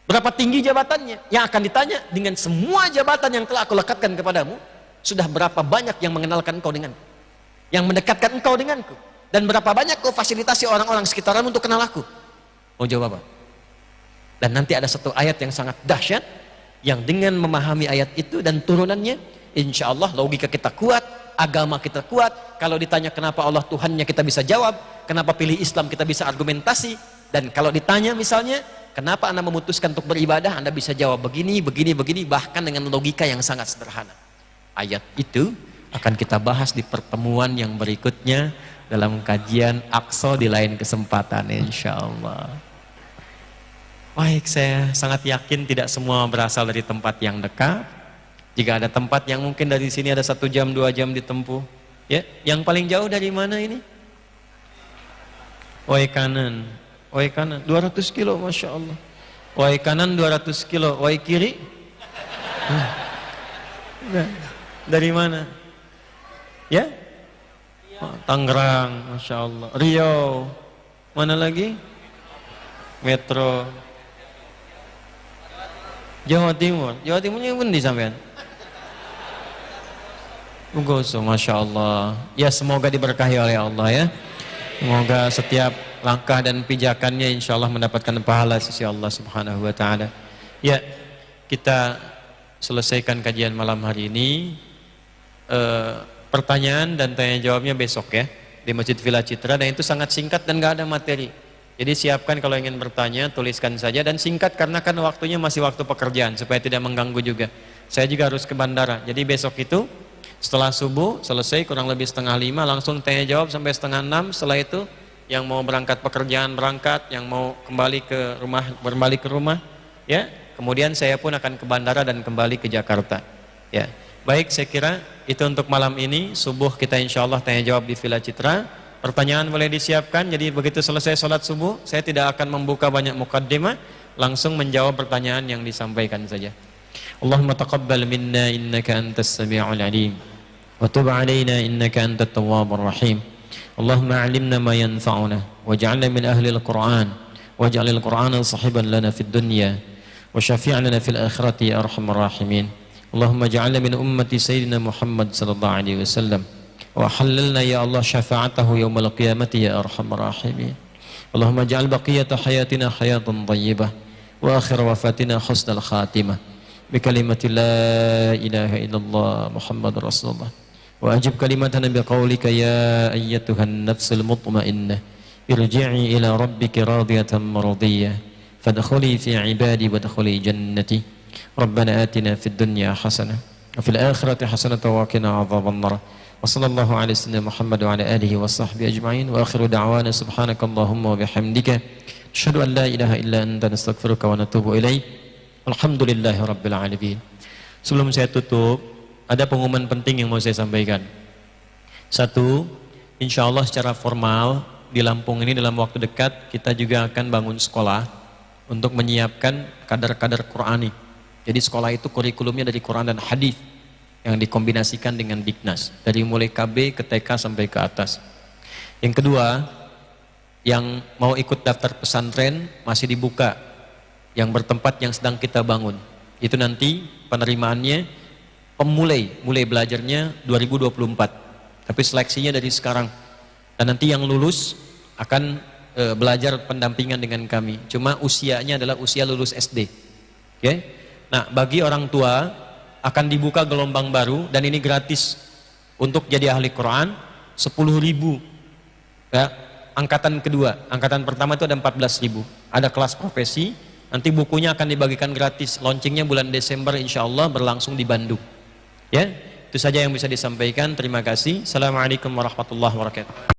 berapa tinggi jabatannya. Yang akan ditanya, dengan semua jabatan yang telah aku lekatkan kepadamu, sudah berapa banyak yang mengenalkan engkau denganku, yang mendekatkan engkau denganku, dan berapa banyak kau fasilitasi orang-orang sekitarmu untuk kenal aku? Mau jawab apa? Dan nanti ada satu ayat yang sangat dahsyat, yang dengan memahami ayat itu dan turunannya, insya Allah logika kita kuat, agama kita kuat. Kalau ditanya kenapa Allah Tuhannya, kita bisa jawab. Kenapa pilih Islam, kita bisa argumentasi. Dan kalau ditanya misalnya, kenapa Anda memutuskan untuk beribadah, Anda bisa jawab begini, begini, begini, bahkan dengan logika yang sangat sederhana. Ayat itu akan kita bahas di pertemuan yang berikutnya dalam kajian Aqsa di lain kesempatan, insya Allah. Baik, saya sangat yakin tidak semua berasal dari tempat yang dekat. Jika ada tempat yang mungkin dari sini ada 1 jam, 2 jam ditempuh, ya, yang paling jauh dari mana ini? Wai kanan, 200 kilo, masya Allah. Wai kanan 200 kilo, wai kiri? Dari mana? Ya? Oh, Tangerang, masya Allah. Riau, mana lagi? Metro. Jawa Timurnya pun di sampean. Ugoso, masya Allah. Ya, semoga diberkahi oleh Allah ya. Semoga setiap langkah dan pijakannya insya Allah mendapatkan pahala sisi Allah Subhanahu wa ta'ala. Ya, kita selesaikan kajian malam hari ini. Pertanyaan dan tanya jawabnya besok ya, di Masjid Villa Citra, dan itu sangat singkat dan gak ada materi. Jadi siapkan kalau ingin bertanya, tuliskan saja, dan singkat karena kan waktunya masih waktu pekerjaan supaya tidak mengganggu juga. Saya juga harus ke bandara. Jadi besok itu setelah subuh selesai kurang lebih 4:30 langsung tanya jawab sampai 5:30. Setelah itu yang mau berangkat pekerjaan berangkat, yang mau kembali ke rumah ya. Kemudian saya pun akan ke bandara dan kembali ke Jakarta. Ya. Baik, saya kira itu untuk malam ini. Subuh kita insya Allah tanya jawab di Villa Citra. Pertanyaan boleh disiapkan, jadi begitu selesai sholat subuh, saya tidak akan membuka banyak mukaddimah, langsung menjawab pertanyaan yang disampaikan saja. Allahumma taqabbal minna innaka antas sami'ul alim, wa tub alaina innaka antat tawwabur rahim. Allahumma alimna ma yanfa'una, waj'alna min ahli al-Qur'an, waj'alil Qur'ana sahiban lana fid dunya, wa syafi'an lana fil akhirati ya arhamar rahimin. Allahumma ja'alna min ummati sayyidina Muhammad sallallahu alaihi wasallam. وحللنا يا الله شفاعته يوم القيامة يا أرحم الراحمين. اللهم اجعل بقية حياتنا حياة طيبة وآخر وفاتنا حسن الخاتمة بكلمة لا إله إلا الله محمد رسول الله. وأجب كلمتنا بقولك يا أيتها النفس المطمئنة ارجعي إلى ربك راضية مرضية فادخلي في عبادي وادخلي جنتي. ربنا آتنا في الدنيا حسنة وفي الآخرة حسنة وقنا عذاب النار. وصلى الله على سيدنا محمد وعلى آله وصحبه أجمعين وآخر دعوانا سبحانك اللهم وبحمدك أشهد أن لا إله إلا أنت نستغفرك ونتوب إليك الحمد لله رب العالمين. Sebelum saya tutup, ada pengumuman penting yang mau saya sampaikan. Satu, insya Allah secara formal di Lampung ini dalam waktu dekat kita juga akan bangun sekolah untuk menyiapkan kadar-kadar Qurani. Jadi sekolah itu kurikulumnya dari Quran dan hadis yang dikombinasikan dengan Diknas, dari mulai KB ke TK sampai ke atas. Yang kedua, yang mau ikut daftar pesantren masih dibuka, yang bertempat yang sedang kita bangun. Itu nanti penerimaannya mulai belajarnya 2024, tapi seleksinya dari sekarang. Dan nanti yang lulus akan belajar pendampingan dengan kami. Cuma usianya adalah usia lulus SD. Oke? Nah, bagi orang tua akan dibuka gelombang baru dan ini gratis untuk jadi ahli Quran 10.000 ya. Angkatan kedua, angkatan pertama itu ada 14.000, ada kelas profesi, nanti bukunya akan dibagikan gratis, launchingnya bulan Desember insya Allah, berlangsung di Bandung ya. Itu saja yang bisa disampaikan, terima kasih. Assalamualaikum warahmatullahi wabarakatuh.